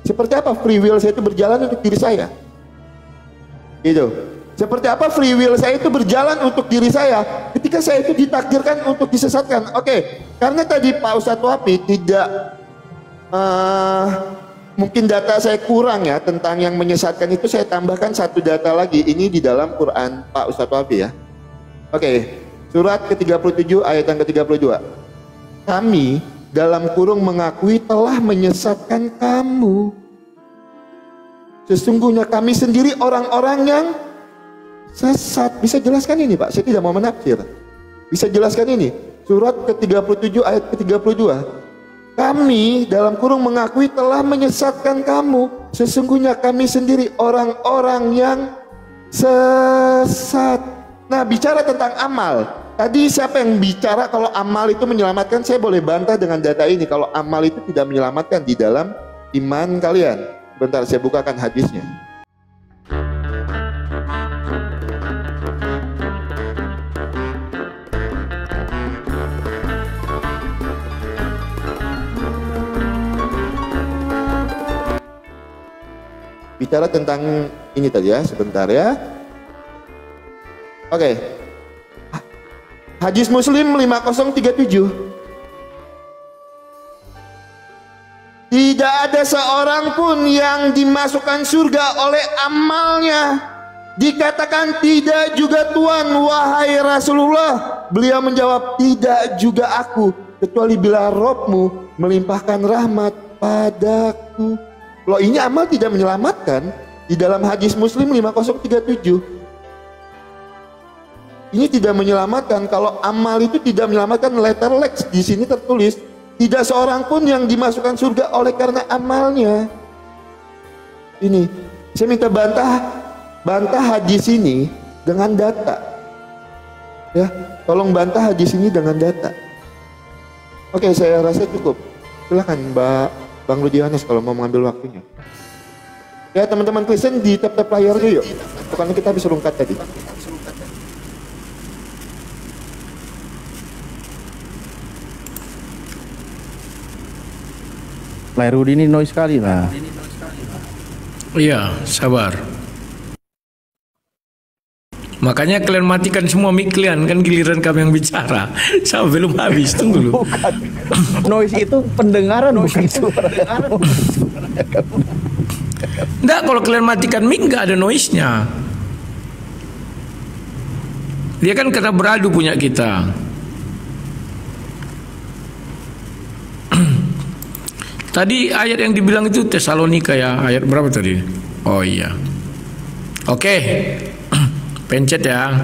Seperti apa free will saya itu berjalan untuk diri saya? Gitu. Seperti apa free will saya itu berjalan untuk diri saya ketika saya itu ditakdirkan untuk disesatkan? Oke, karena tadi Pak Ustadz Wafi tidak mungkin data saya kurang ya tentang yang menyesatkan itu, saya tambahkan satu data lagi. Ini di dalam Quran Pak Ustadz Wafi ya. Oke, surat ke-37 ayat yang ke-32. Kami dalam kurung mengakui telah menyesatkan kamu. Sesungguhnya kami sendiri orang-orang yang sesat. Bisa jelaskan ini Pak? Saya tidak mau menafsir. Bisa jelaskan ini? Surat ke-37 ayat ke-32. Kami dalam kurung mengakui telah menyesatkan kamu. Sesungguhnya kami sendiri orang-orang yang sesat. Nah, bicara tentang amal. Tadi siapa yang bicara kalau amal itu menyelamatkan? Saya boleh bantah dengan data ini kalau amal itu tidak menyelamatkan di dalam iman kalian. Bentar, saya bukakan hadisnya. Bicara tentang ini tadi ya, sebentar ya. Oke. Hadis Muslim 5037. Tidak ada seorang pun yang dimasukkan surga oleh amalnya. Dikatakan tidak juga Tuhan, wahai Rasulullah. Beliau menjawab, tidak juga aku, kecuali bila Robmu melimpahkan rahmat padaku. Loh, ini amal tidak menyelamatkan. Di dalam hadis Muslim 5037. Ini tidak menyelamatkan. Kalau amal itu tidak menyelamatkan, letter lex di sini tertulis tidak seorang pun yang dimasukkan surga oleh karena amalnya. Ini saya minta bantah hadis ini dengan data. Ya, tolong bantah hadis ini dengan data. Oke, saya rasa cukup. Silakan Bang Rudi Yohanes kalau mau mengambil waktunya. Ya, teman-teman Kristen di tap-tap layarnya yuk. Pokoknya kita bisa lengkap tadi. Layar Rudi ini noise sekali lah. Iya, sabar. Makanya kalian matikan semua mic kalian, kan giliran kami yang bicara. Saya belum habis, tunggu dulu. Bukan. Noise itu pendengaran, bukan suara. Enggak, kalau kalian matikan mic nggak ada noise-nya. Dia kan karena beradu punya kita. Tadi ayat yang dibilang itu Tesalonika ya, ayat berapa tadi? Oh iya. Oke. Pencet ya.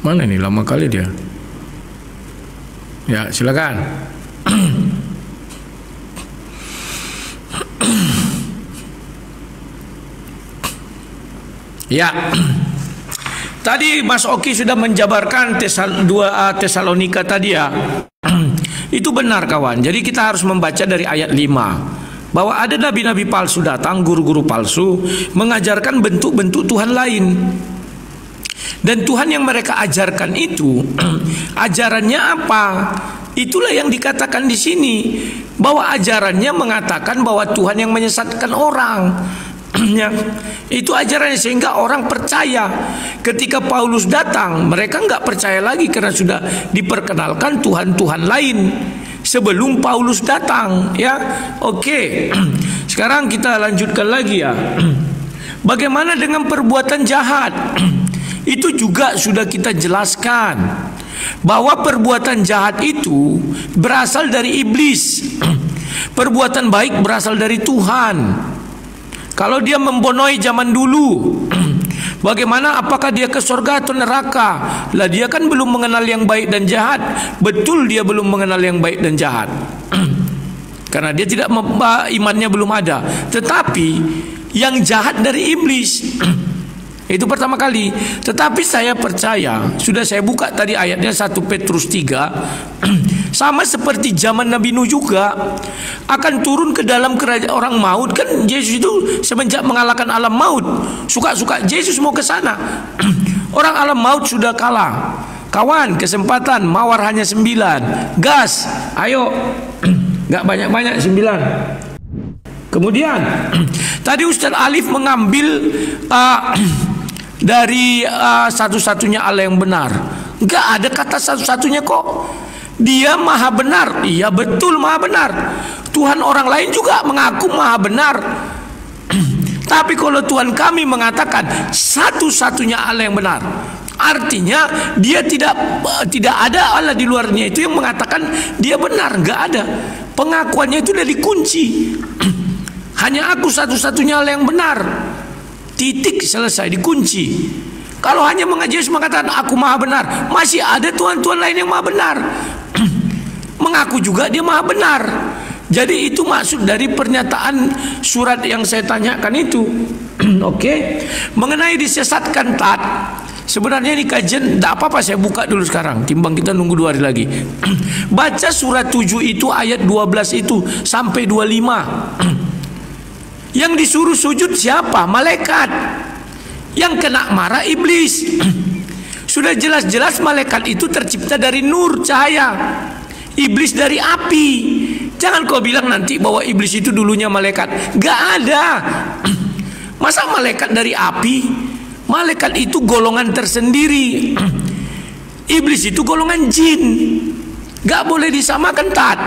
Mana nih, lama kali dia. Ya, silakan. Ya. Tadi Mas Oki sudah menjabarkan 2 Tesalonika tadi ya. Itu benar kawan. Jadi kita harus membaca dari ayat 5 bahwa ada nabi-nabi palsu datang, guru-guru palsu mengajarkan bentuk-bentuk Tuhan lain. Dan Tuhan yang mereka ajarkan itu ajarannya apa? Itulah yang dikatakan di sini bahwa ajarannya mengatakan bahwa Tuhan yang menyesatkan orang. Ya, itu ajarannya sehingga orang percaya. Ketika Paulus datang, mereka nggak percaya lagi karena sudah diperkenalkan Tuhan-Tuhan lain sebelum Paulus datang. Ya, oke. Sekarang kita lanjutkan lagi ya. Bagaimana dengan perbuatan jahat? Itu juga sudah kita jelaskan bahwa perbuatan jahat itu berasal dari iblis. Perbuatan baik berasal dari Tuhan. Kalau dia membonoi zaman dulu, bagaimana, apakah dia ke surga atau neraka? Lah dia kan belum mengenal yang baik dan jahat. Betul, dia belum mengenal yang baik dan jahat. Karena dia tidak, imannya belum ada. Tetapi yang jahat dari iblis. Itu pertama kali. Tetapi saya percaya, sudah saya buka tadi ayatnya 1 Petrus 3. Sama seperti zaman Nabi Nuh juga akan turun ke dalam kerajaan orang maut. Kan Yesus itu semenjak mengalahkan alam maut, suka-suka Yesus mau ke sana. Orang alam maut sudah kalah. Kawan, kesempatan, mawar hanya 9. Gas, ayo. Gak banyak-banyak 9. Kemudian tadi Ustaz Alif mengambil dari satu-satunya Allah yang benar. Enggak ada kata satu-satunya kok. Dia maha benar. Iya betul maha benar. Tuhan orang lain juga mengaku maha benar. Tapi kalau Tuhan kami mengatakan satu-satunya Allah yang benar, artinya dia tidak ada Allah di luarnya itu yang mengatakan dia benar. Enggak ada. Pengakuannya itu udah dikunci. Hanya aku satu-satunya Allah yang benar. Titik, selesai, dikunci. Kalau hanya mengaji mengatakan aku maha benar, masih ada Tuhan-Tuhan lain yang maha benar. Mengaku juga dia maha benar. Jadi itu maksud dari pernyataan surat yang saya tanyakan itu. Oke. Mengenai disesatkan tat, sebenarnya ini kajian tidak apa-apa saya buka dulu sekarang, timbang kita nunggu 2 hari lagi. Baca surat 7 itu ayat 12 itu sampai 25. Yang disuruh sujud siapa? Malaikat. Yang kena marah iblis. Sudah jelas-jelas malaikat itu tercipta dari nur, cahaya. Iblis dari api. Jangan kau bilang nanti bahwa iblis itu dulunya malaikat. Gak ada. Masa malaikat dari api? Malaikat itu golongan tersendiri. Iblis itu golongan jin. Gak boleh disamakan tat.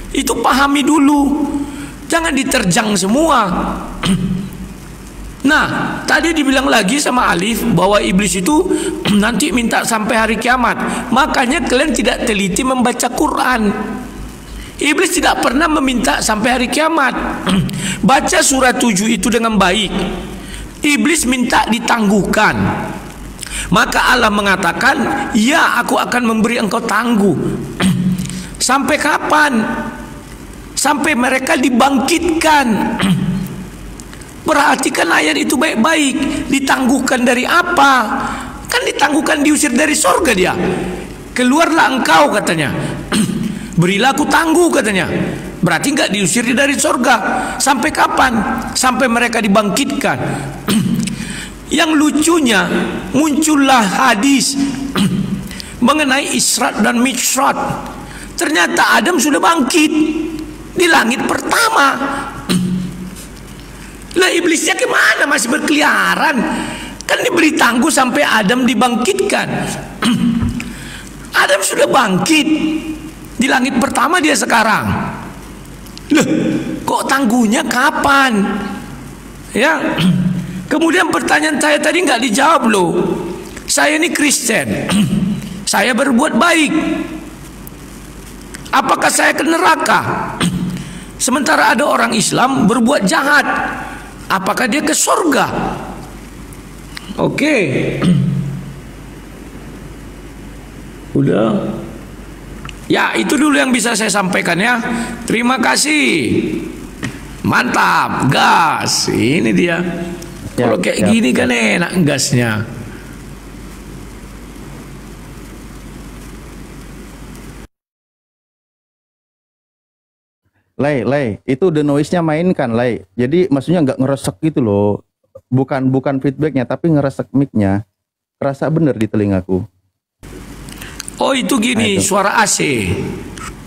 Itu pahami dulu. Jangan diterjang semua. Nah, tadi dibilang lagi sama Alif bahwa iblis itu nanti minta sampai hari kiamat. Makanya kalian tidak teliti membaca Quran. Iblis tidak pernah meminta sampai hari kiamat. Baca surat 7 itu dengan baik. Iblis minta ditangguhkan. Maka Allah mengatakan, ya aku akan memberi engkau tangguh. Sampai kapan? Sampai mereka dibangkitkan. Perhatikan ayat itu baik-baik. Ditangguhkan dari apa? Kan ditangguhkan, diusir dari sorga dia. Keluarlah engkau katanya. Berilah aku tangguh katanya. Berarti enggak diusir dari sorga. Sampai kapan? Sampai mereka dibangkitkan. Yang lucunya muncullah hadis mengenai Isra dan Mi'raj. Ternyata Adam sudah bangkit di langit pertama. Lah iblisnya kemana? Masih berkeliaran. Kan diberi tangguh sampai Adam dibangkitkan. Adam sudah bangkit di langit pertama dia sekarang. Loh, kok tangguhnya kapan? Ya. Kemudian pertanyaan saya tadi nggak dijawab loh. Saya ini Kristen. Saya berbuat baik. Apakah saya ke neraka? Sementara ada orang Islam berbuat jahat. Apakah dia ke surga? Oke. Udah. Ya, itu dulu yang bisa saya sampaikan ya. Terima kasih. Mantap, gas. Ini dia. Kalau kayak gini kan enak gasnya. Lay, itu the noise-nya mainkan, Lay. Jadi maksudnya nggak ngeresek gitu loh. Bukan feedbacknya, tapi ngeresek mic-nya. Kerasa bener di telingaku. Oh itu gini, nah, itu suara AC.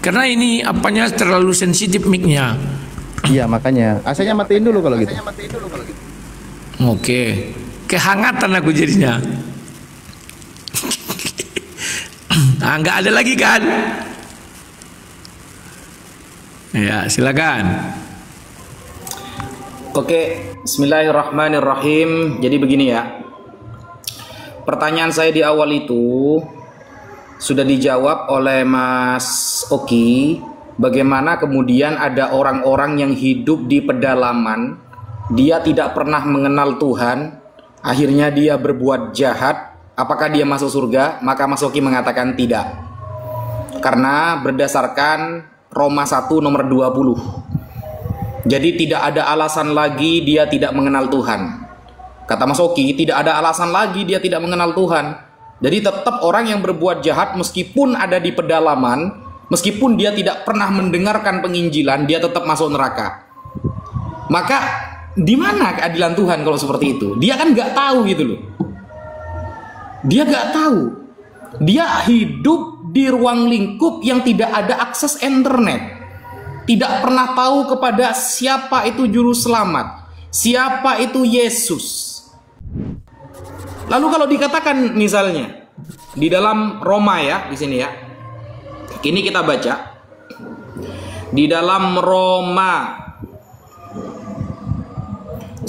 Karena ini apanya terlalu sensitif mic-nya. Iya makanya. AC-nya matiin dulu kalau gitu. Oke. Kehangatan aku jadinya. Nah, nggak ada lagi kan? Ya, silakan. Oke, bismillahirrahmanirrahim. Jadi begini ya. Pertanyaan saya di awal itu sudah dijawab oleh Mas Oki. Bagaimana kemudian ada orang-orang yang hidup di pedalaman, dia tidak pernah mengenal Tuhan, akhirnya dia berbuat jahat. Apakah dia masuk surga? Maka Mas Oki mengatakan tidak. Karena berdasarkan Roma 1 nomor 20. Jadi tidak ada alasan lagi dia tidak mengenal Tuhan. Kata Mas Oki, tidak ada alasan lagi dia tidak mengenal Tuhan. Jadi tetap orang yang berbuat jahat meskipun ada di pedalaman, meskipun dia tidak pernah mendengarkan penginjilan, dia tetap masuk neraka. Maka di mana keadilan Tuhan kalau seperti itu? Dia kan nggak tahu gitu loh. Dia nggak tahu. Dia hidup di ruang lingkup yang tidak ada akses internet. tidak pernah tahu kepada siapa itu juru selamat, siapa itu Yesus. Lalu kalau dikatakan misalnya di dalam Roma ya, di sini ya. Ini kita baca di dalam Roma 1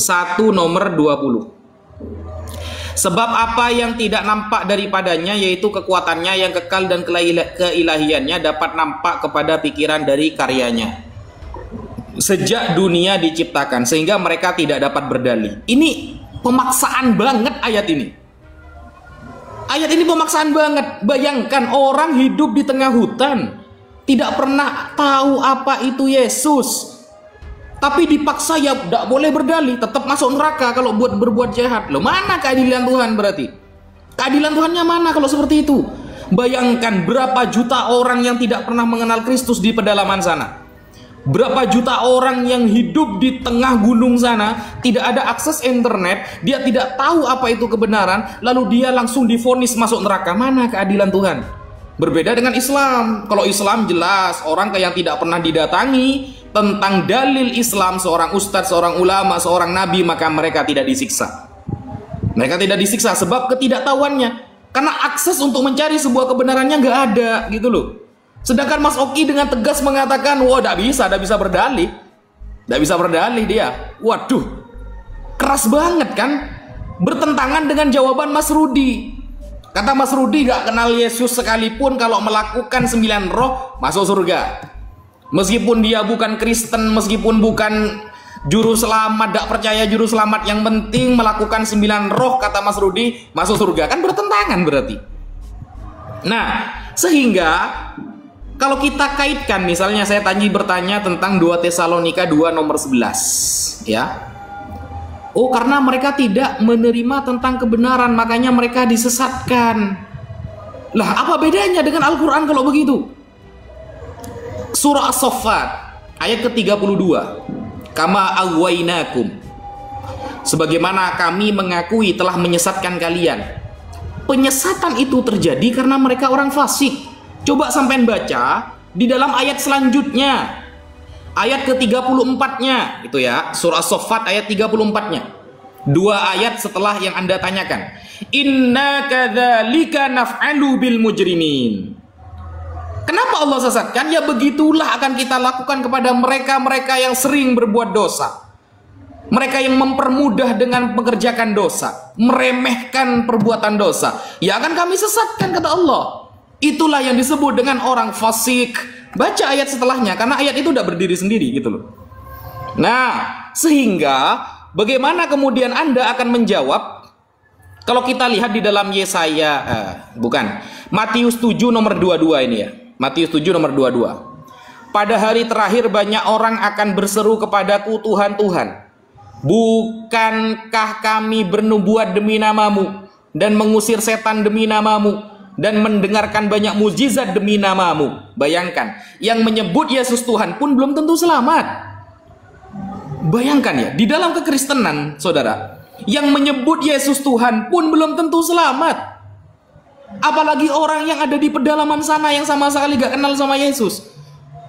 nomor 20. Sebab apa yang tidak nampak daripadanya, yaitu kekuatannya yang kekal dan keilahiannya, dapat nampak kepada pikiran dari karyanya sejak dunia diciptakan, sehingga mereka tidak dapat berdalih. Ini pemaksaan banget ayat ini. Ayat ini pemaksaan banget. Bayangkan orang hidup di tengah hutan, tidak pernah tahu apa itu Yesus, tapi dipaksa ya tidak boleh berdalih, tetap masuk neraka kalau berbuat jahat. Loh, mana keadilan Tuhan berarti? Keadilan Tuhannya mana kalau seperti itu? Bayangkan berapa juta orang yang tidak pernah mengenal Kristus di pedalaman sana. Berapa juta orang yang hidup di tengah gunung sana, tidak ada akses internet, dia tidak tahu apa itu kebenaran, lalu dia langsung divonis masuk neraka. Mana keadilan Tuhan? Berbeda dengan Islam. Kalau Islam jelas, orang yang tidak pernah didatangi tentang dalil Islam, seorang ustadz, seorang ulama, seorang nabi, maka mereka tidak disiksa. Mereka tidak disiksa sebab ketidaktahuannya, karena akses untuk mencari sebuah kebenarannya nggak ada gitu loh. Sedangkan Mas Oki dengan tegas mengatakan, wah tidak bisa berdalih, tidak bisa berdalih dia. Waduh, keras banget kan? Bertentangan dengan jawaban Mas Rudi. Kata Mas Rudi, gak kenal Yesus sekalipun kalau melakukan 9 roh masuk surga. Meskipun dia bukan Kristen, meskipun bukan juru selamat, gak percaya juru selamat, yang penting melakukan 9 roh, kata Mas Rudi, masuk surga. Kan bertentangan berarti. Nah, sehingga kalau kita kaitkan, misalnya saya bertanya tentang 2 Tesalonika 2 nomor 11 ya. Oh, karena mereka tidak menerima tentang kebenaran, makanya mereka disesatkan. Lah, apa bedanya dengan Al-Quran kalau begitu? Surah As-Saffat ayat ke-32. Kama aghwaynakum, sebagaimana kami mengakui telah menyesatkan kalian. Penyesatan itu terjadi karena mereka orang fasik. Coba sampean baca di dalam ayat selanjutnya, ayat ke-34-nya itu ya, surah As-Saffat ayat 34-nya. 2 ayat setelah yang Anda tanyakan. Inna kadzalika naf'alu bil mujrimin. Kenapa Allah sesatkan? Ya begitulah akan kita lakukan kepada mereka-mereka yang sering berbuat dosa. Mereka yang mempermudah dengan mengerjakan dosa, meremehkan perbuatan dosa, ya akan kami sesatkan, kata Allah. Itulah yang disebut dengan orang fasik. Baca ayat setelahnya, karena ayat itu udah berdiri sendiri gitu loh. Nah, sehingga bagaimana kemudian Anda akan menjawab kalau kita lihat di dalam Matius 7 nomor 22 ini ya. Matius 7 nomor 22. Pada hari terakhir banyak orang akan berseru kepadaku, Tuhan, Tuhan, bukankah kami bernubuat demi namamu dan mengusir setan demi namamu dan mendengarkan banyak mukjizat demi namamu? Bayangkan, yang menyebut Yesus Tuhan pun belum tentu selamat. Bayangkan ya, di dalam kekristenan, saudara, yang menyebut Yesus Tuhan pun belum tentu selamat. Apalagi orang yang ada di pedalaman sana yang sama sekali gak kenal sama Yesus.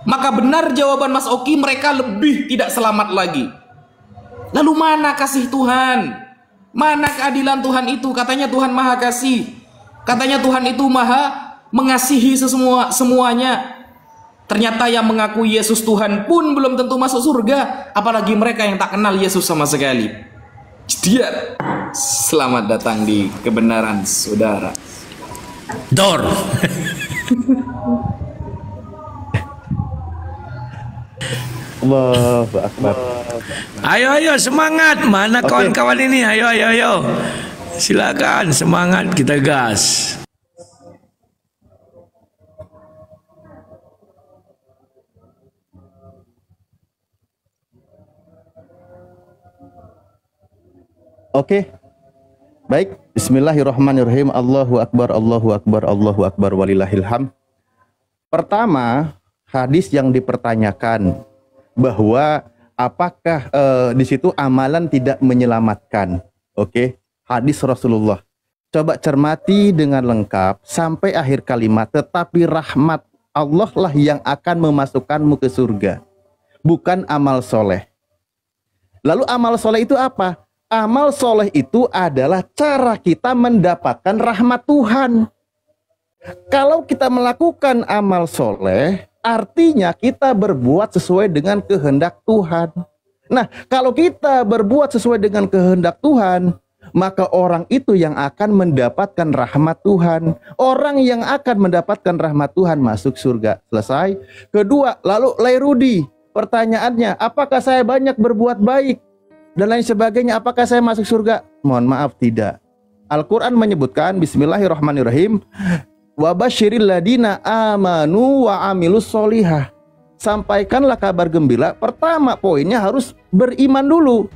Maka benar jawaban Mas Oki, mereka lebih tidak selamat lagi. Lalu mana kasih Tuhan? Mana keadilan Tuhan itu? Katanya Tuhan Maha Kasih. Katanya Tuhan itu Maha mengasihi semuanya. Ternyata yang mengaku Yesus Tuhan pun belum tentu masuk surga. Apalagi mereka yang tak kenal Yesus sama sekali. Dia selamat datang di kebenaran, saudara. Dor. Allahu Akbar. Ayo semangat. Mana kawan-kawan ini? Ayo. Silakan, semangat, kita gas. Oke. Baik, bismillahirrahmanirrahim. Allahu Akbar, Allahu Akbar, Allahu Akbar, walillahilham. Pertama, hadis yang dipertanyakan bahwa apakah di situ amalan tidak menyelamatkan. Oke, hadis Rasulullah. Coba cermati dengan lengkap sampai akhir kalimat, tetapi rahmat Allah lah yang akan memasukkanmu ke surga. bukan amal soleh. Lalu amal soleh itu apa? Amal soleh itu adalah cara kita mendapatkan rahmat Tuhan. Kalau kita melakukan amal soleh, artinya kita berbuat sesuai dengan kehendak Tuhan. Nah, kalau kita berbuat sesuai dengan kehendak Tuhan, maka orang itu yang akan mendapatkan rahmat Tuhan. Orang yang akan mendapatkan rahmat Tuhan masuk surga. Selesai. Kedua, lalu Lairudi, pertanyaannya, apakah saya banyak berbuat baik dan lain sebagainya, apakah saya masuk surga? Mohon maaf, tidak. Al-Quran menyebutkan, bismillahirrahmanirrahim, wa basyiril ladina amanu wa amilus solihah. Sampaikanlah kabar gembira. Pertama poinnya harus beriman dulu,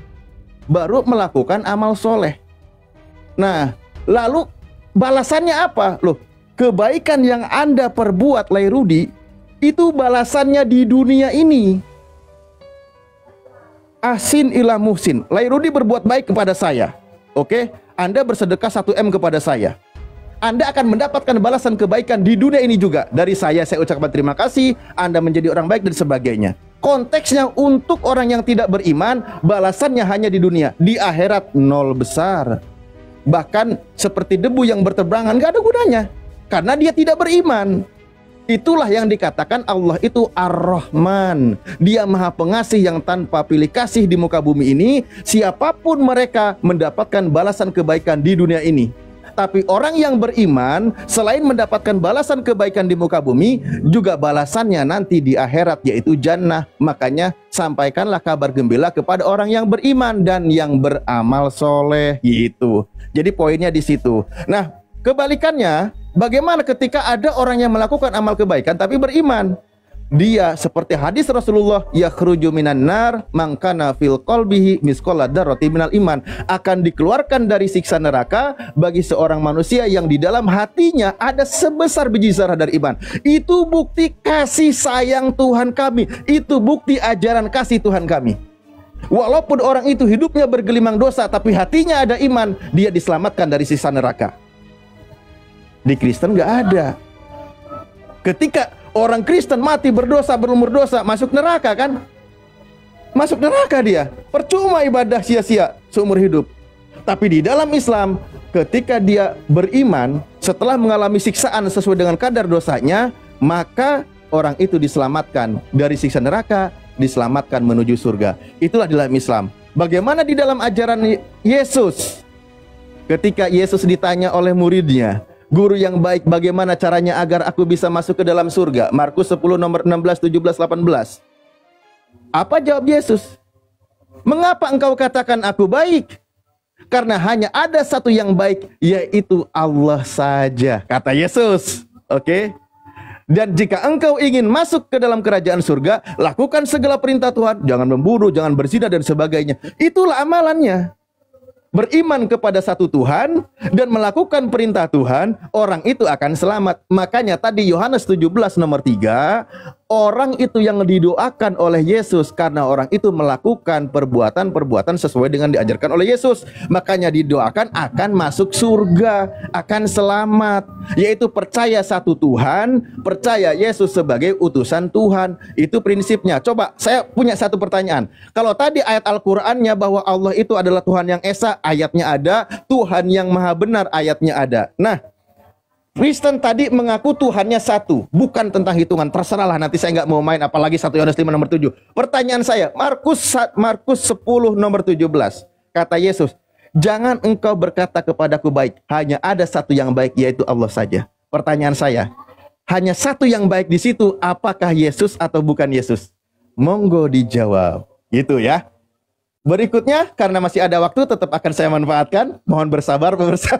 baru melakukan amal soleh. Nah, lalu balasannya apa? Loh, kebaikan yang Anda perbuat, Lairudi, itu balasannya di dunia ini. Ahsin ila muhsin. Lairudi berbuat baik kepada saya. Oke, Anda bersedekah 1 M kepada saya. Anda akan mendapatkan balasan kebaikan di dunia ini juga. Dari saya ucapkan terima kasih, Anda menjadi orang baik dan sebagainya. Konteksnya untuk orang yang tidak beriman, balasannya hanya di dunia. Di akhirat 0 besar. Bahkan seperti debu yang berterbangan, gak ada gunanya. Karena dia tidak beriman. Itulah yang dikatakan Allah itu Ar-Rahman. Dia Maha Pengasih yang tanpa pilih kasih di muka bumi ini. Siapapun mereka mendapatkan balasan kebaikan di dunia ini. Tapi orang yang beriman, selain mendapatkan balasan kebaikan di muka bumi, juga balasannya nanti di akhirat, yaitu jannah. Makanya sampaikanlah kabar gembira kepada orang yang beriman dan yang beramal soleh, gitu. Jadi poinnya di situ. Nah, kebalikannya, bagaimana ketika ada orang yang melakukan amal kebaikan tapi beriman? Dia seperti hadis Rasulullah, yakhruju minan nar man kana fil qalbihi misqala dzarratin minal iman, akan dikeluarkan dari siksa neraka bagi seorang manusia yang di dalam hatinya ada sebesar biji zarah dari iman. Itu bukti kasih sayang Tuhan kami, itu bukti ajaran kasih Tuhan kami. Walaupun orang itu hidupnya bergelimang dosa tapi hatinya ada iman, dia diselamatkan dari siksa neraka. Di Kristen nggak ada. Ketika orang Kristen mati berdosa, berumur dosa, masuk neraka kan? Masuk neraka dia. Percuma ibadah sia-sia seumur hidup. Tapi di dalam Islam, ketika dia beriman, setelah mengalami siksaan sesuai dengan kadar dosanya, maka orang itu diselamatkan dari siksa neraka, diselamatkan menuju surga. Itulah di dalam Islam. Bagaimana di dalam ajaran Yesus? Ketika Yesus ditanya oleh muridnya, guru yang baik, bagaimana caranya agar aku bisa masuk ke dalam surga? Markus 10 nomor 16, 17, 18. Apa jawab Yesus? Mengapa engkau katakan aku baik? Karena hanya ada satu yang baik, yaitu Allah saja, kata Yesus. Oke? Dan jika engkau ingin masuk ke dalam kerajaan surga, lakukan segala perintah Tuhan. Jangan membunuh, jangan berzina dan sebagainya. Itulah amalannya. Beriman kepada satu Tuhan dan melakukan perintah Tuhan, orang itu akan selamat. Makanya tadi Yohanes 17 nomor 3, orang itu yang didoakan oleh Yesus karena orang itu melakukan perbuatan-perbuatan sesuai dengan diajarkan oleh Yesus. Makanya didoakan akan masuk surga, akan selamat, yaitu percaya satu Tuhan, percaya Yesus sebagai utusan Tuhan. Itu prinsipnya. Coba saya punya satu pertanyaan. Kalau tadi ayat Al-Qur'annya bahwa Allah itu adalah Tuhan yang Esa, ayatnya ada. Tuhan yang Maha Benar, ayatnya ada. Nah, Kristen tadi mengaku Tuhannya satu, bukan tentang hitungan. Terserahlah, nanti saya nggak mau main, apalagi 1 Yohanes 5 nomor 7. Pertanyaan saya, Markus 10 nomor 17. Kata Yesus, jangan engkau berkata kepadaku baik, hanya ada satu yang baik, yaitu Allah saja. Pertanyaan saya, hanya satu yang baik di situ, apakah Yesus atau bukan Yesus? Monggo dijawab. Gitu ya. Berikutnya, karena masih ada waktu, tetap akan saya manfaatkan. Mohon bersabar pemirsa.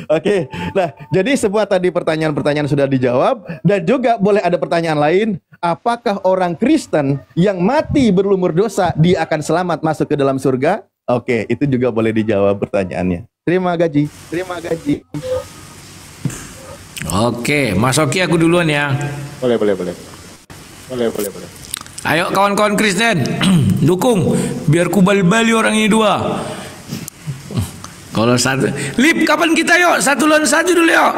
Oke, nah jadi semua tadi pertanyaan-pertanyaan sudah dijawab. Dan juga boleh ada pertanyaan lain. Apakah orang Kristen yang mati berlumur dosa, dia akan selamat masuk ke dalam surga? Oke, itu juga boleh dijawab pertanyaannya. Terima gaji. Oke, Mas Oki aku duluan ya. Boleh. Ayo kawan-kawan Kristen, dukung biar kubal-bali orang ini dua. Kalau satu, Lip, kapan kita yuk? 1 lawan 1 dulu yuk.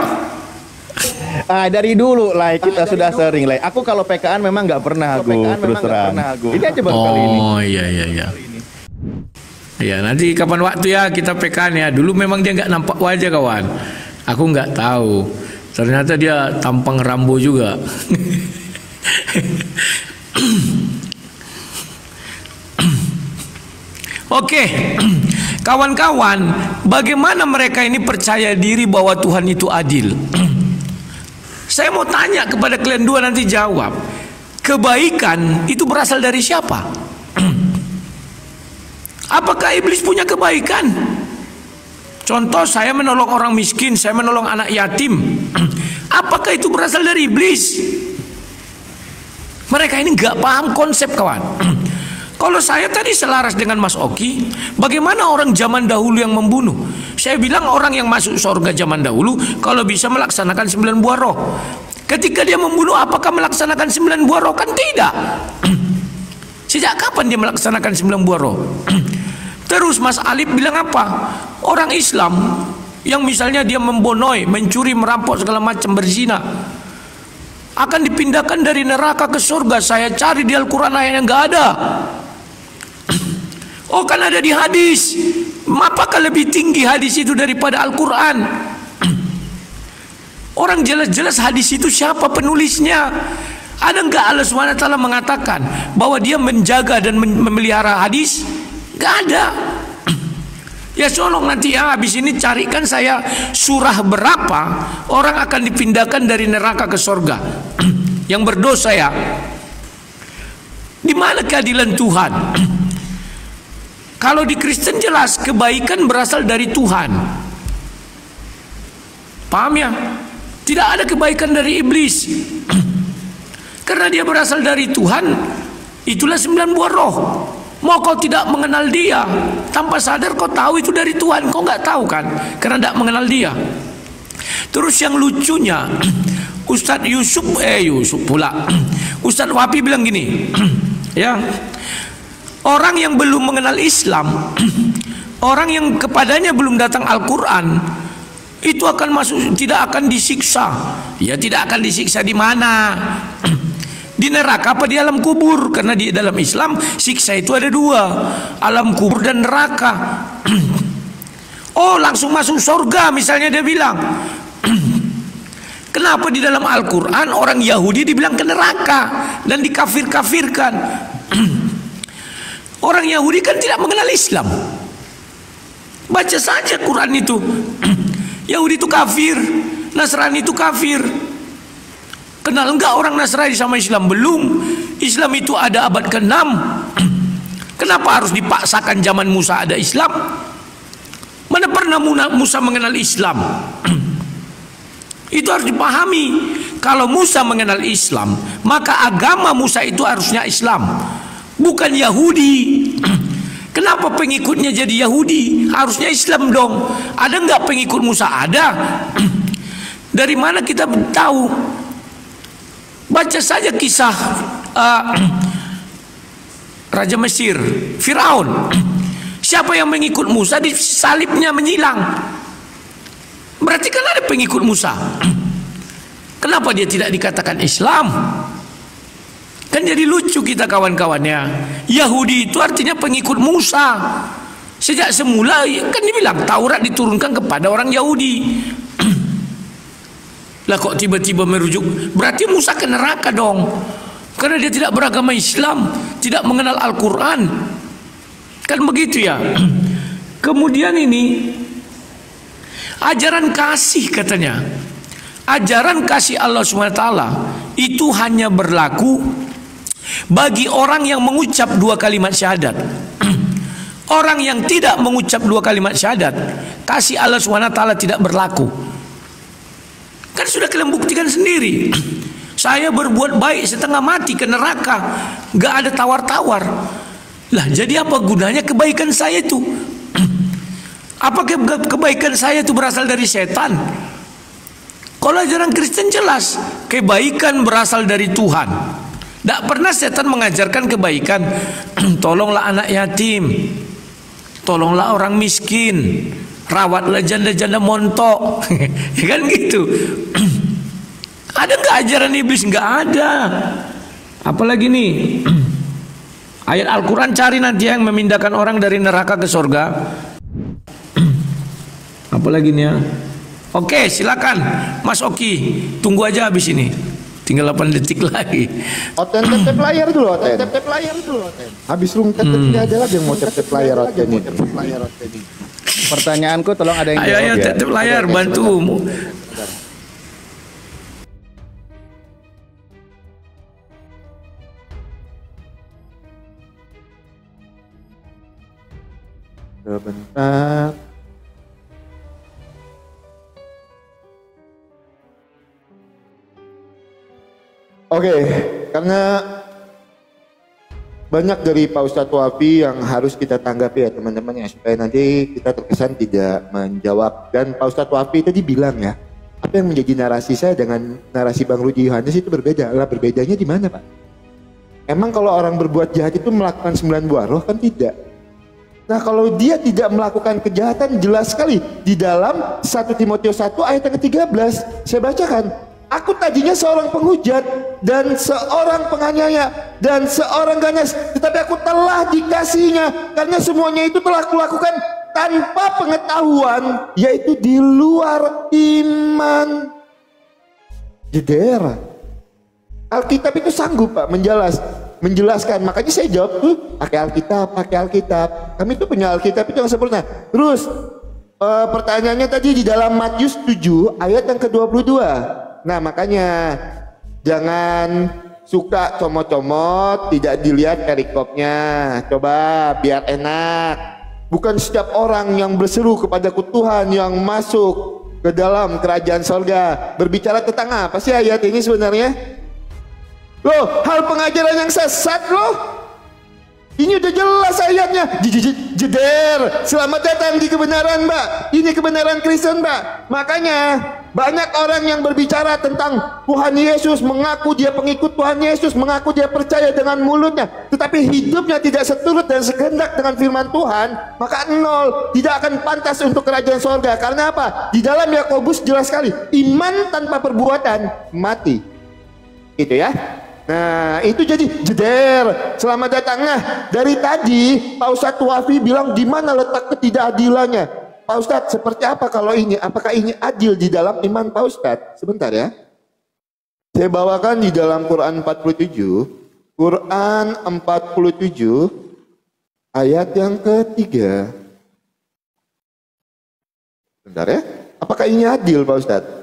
Dari dulu lah kita sudah sering lah. Aku kalau PKN memang nggak pernah aku terus terang. Ini aja baru kali ini. Oh iya. Ya nanti kapan waktu ya kita PKN ya. Dulu memang dia nggak nampak wajah kawan. Aku nggak tahu. Ternyata dia tampang Rambo juga. Oke, kawan-kawan, bagaimana mereka ini percaya diri bahwa Tuhan itu adil? Saya mau tanya kepada kalian dua, nanti jawab. Kebaikan itu berasal dari siapa? Apakah iblis punya kebaikan? Contoh, saya menolong orang miskin, saya menolong anak yatim. Apakah itu berasal dari iblis? Mereka ini nggak paham konsep, kawan. Kalau saya tadi selaras dengan Mas Oki, bagaimana orang zaman dahulu yang membunuh? Saya bilang orang yang masuk surga zaman dahulu kalau bisa melaksanakan 9 buah roh. Ketika dia membunuh, apakah melaksanakan 9 buah roh? Kan tidak. Sejak kapan dia melaksanakan 9 buah roh? Terus Mas Alif bilang apa? Orang Islam yang misalnya dia membonoi, mencuri, merampok segala macam, berzina, akan dipindahkan dari neraka ke surga. Saya cari di Al-Quran ayat yang nggak ada. Oh kan ada di hadis. Apakah lebih tinggi hadis itu daripada Al-Quran? Orang jelas-jelas hadis itu siapa penulisnya? Ada nggak Allah SWT mengatakan bahwa dia menjaga dan memelihara hadis? Nggak ada. Ya tolong nanti ya habis ini carikan saya surah berapa orang akan dipindahkan dari neraka ke surga yang berdosa ya. Di mana keadilan Tuhan? Kalau di Kristen jelas kebaikan berasal dari Tuhan. Paham ya? Tidak ada kebaikan dari iblis. Karena dia berasal dari Tuhan. Itulah 9 buah roh. Mau kau tidak mengenal dia, tanpa sadar kau tahu itu dari Tuhan. Kau nggak tahu kan? Karena tidak mengenal dia. Terus yang lucunya, Ustadz Yusuf pula. Ustadz Wapi bilang gini, ya. Orang yang belum mengenal Islam, orang yang kepadanya belum datang Al-Quran, itu akan masuk, tidak akan disiksa. Ya tidak akan disiksa di mana? Di neraka apa di alam kubur? Karena di dalam Islam siksa itu ada 2, alam kubur dan neraka. Oh langsung masuk surga misalnya dia bilang. Kenapa di dalam Al-Quran orang Yahudi dibilang ke neraka dan dikafir-kafirkan? Orang Yahudi kan tidak mengenal Islam. Baca saja Quran itu. Yahudi itu kafir, Nasrani itu kafir. Kenal enggak orang Nasrani sama Islam? Belum. Islam itu ada abad ke-6. Kenapa harus dipaksakan zaman Musa ada Islam? Mana pernah Musa mengenal Islam? Itu harus dipahami. Kalau Musa mengenal Islam, maka agama Musa itu harusnya Islam, bukan Yahudi. Kenapa pengikutnya jadi Yahudi? Harusnya Islam dong. Ada nggak pengikut Musa? Ada. Dari mana kita tahu? Baca saja kisah Raja Mesir, Firaun. Siapa yang mengikut Musa, disalibnya menyilang. Berarti kan ada pengikut Musa. Kenapa dia tidak dikatakan Islam? Kan jadi lucu kita kawan-kawannya. Yahudi itu artinya pengikut Musa. Sejak semula kan dibilang Taurat diturunkan kepada orang Yahudi. Lah kok tiba-tiba merujuk? Berarti Musa ke neraka dong. Karena dia tidak beragama Islam, tidak mengenal Al-Quran. Kan begitu ya. Kemudian ini ajaran kasih katanya. Ajaran kasih Allah SWT itu hanya berlaku bagi orang yang mengucap 2 kalimat syahadat. Orang yang tidak mengucap 2 kalimat syahadat, kasih Allah SWT tidak berlaku. Kan sudah kalian buktikan sendiri. Saya berbuat baik setengah mati ke neraka, gak ada tawar-tawar. Lah jadi apa gunanya kebaikan saya itu? Apa kebaikan saya itu berasal dari setan? Kalau ajaran Kristen jelas, kebaikan berasal dari Tuhan. Tidak pernah setan mengajarkan kebaikan. Tolonglah anak yatim, tolonglah orang miskin, rawatlah janda-janda montok. Kan gitu. Ada nggak ajaran iblis? Nggak ada. Apalagi nih ayat Al-Quran, cari nanti yang memindahkan orang dari neraka ke surga. Apalagi nih ya. Oke, silakan Mas Oki, tunggu aja habis ini. Tinggal 8 detik lagi. Oten tap layar dulu, Oten. Tap layar dulu, Oten. Habis lu tidak ada lagi yang mau tap layar, Oten. Pertanyaanku tolong ada yang ayo jawab ya. tap layar, bantu. Sebentar. Oke, karena banyak dari Pak Ustadz Wafi yang harus kita tanggapi ya teman-teman ya, supaya nanti kita terkesan tidak menjawab. Dan Pak Ustadz Wafi tadi bilang ya, apa yang menjadi narasi saya dengan narasi Bang Rudi Yohanes itu berbeda. Lah berbedanya di mana Pak? Emang kalau orang berbuat jahat itu melakukan 9 buah roh? Kan tidak. Nah kalau dia tidak melakukan kejahatan, jelas sekali di dalam 1 Timotius 1 ayat yang ke-13 saya bacakan. Aku tadinya seorang penghujat dan seorang penganiaya dan seorang ganas, tetapi aku telah dikasihinya karena semuanya itu telah kulakukan tanpa pengetahuan, yaitu di luar iman. Jeder. Alkitab itu sanggup Pak menjelaskan. Makanya saya jawab tuh pakai Alkitab. Kami itu punya Alkitab itu yang sempurna. Terus pertanyaannya tadi di dalam Matius 7 ayat yang ke-22. Nah makanya jangan suka comot-comot, tidak dilihat perikopnya. Coba biar enak. Bukan setiap orang yang berseru kepada Tuhan yang masuk ke dalam kerajaan sorga. Berbicara tentang apa sih ayat ini sebenarnya? Loh, hal pengajaran yang sesat loh. Ini udah jelas ayatnya. Jeder, selamat datang di kebenaran Mbak. Ini kebenaran Kristen Mbak. Makanya banyak orang yang berbicara tentang Tuhan Yesus, mengaku dia pengikut Tuhan Yesus, mengaku dia percaya dengan mulutnya, tetapi hidupnya tidak seturut dan sekehendak dengan firman Tuhan, maka nol, tidak akan pantas untuk kerajaan sorga. Karena apa? Di dalam Yakobus jelas sekali, iman tanpa perbuatan mati. Itu ya. Nah itu jadi jeder, selamat datang. Nah dari tadi Pak Ustadz Wafi bilang di mana letak ketidakadilannya. Pak Ustadz seperti apa kalau ini? Apakah ini adil di dalam iman Pak Ustadz? Sebentar ya. Saya bawakan di dalam Quran 47. Quran 47 ayat yang ketiga. Sebentar ya. Apakah ini adil Pak Ustadz?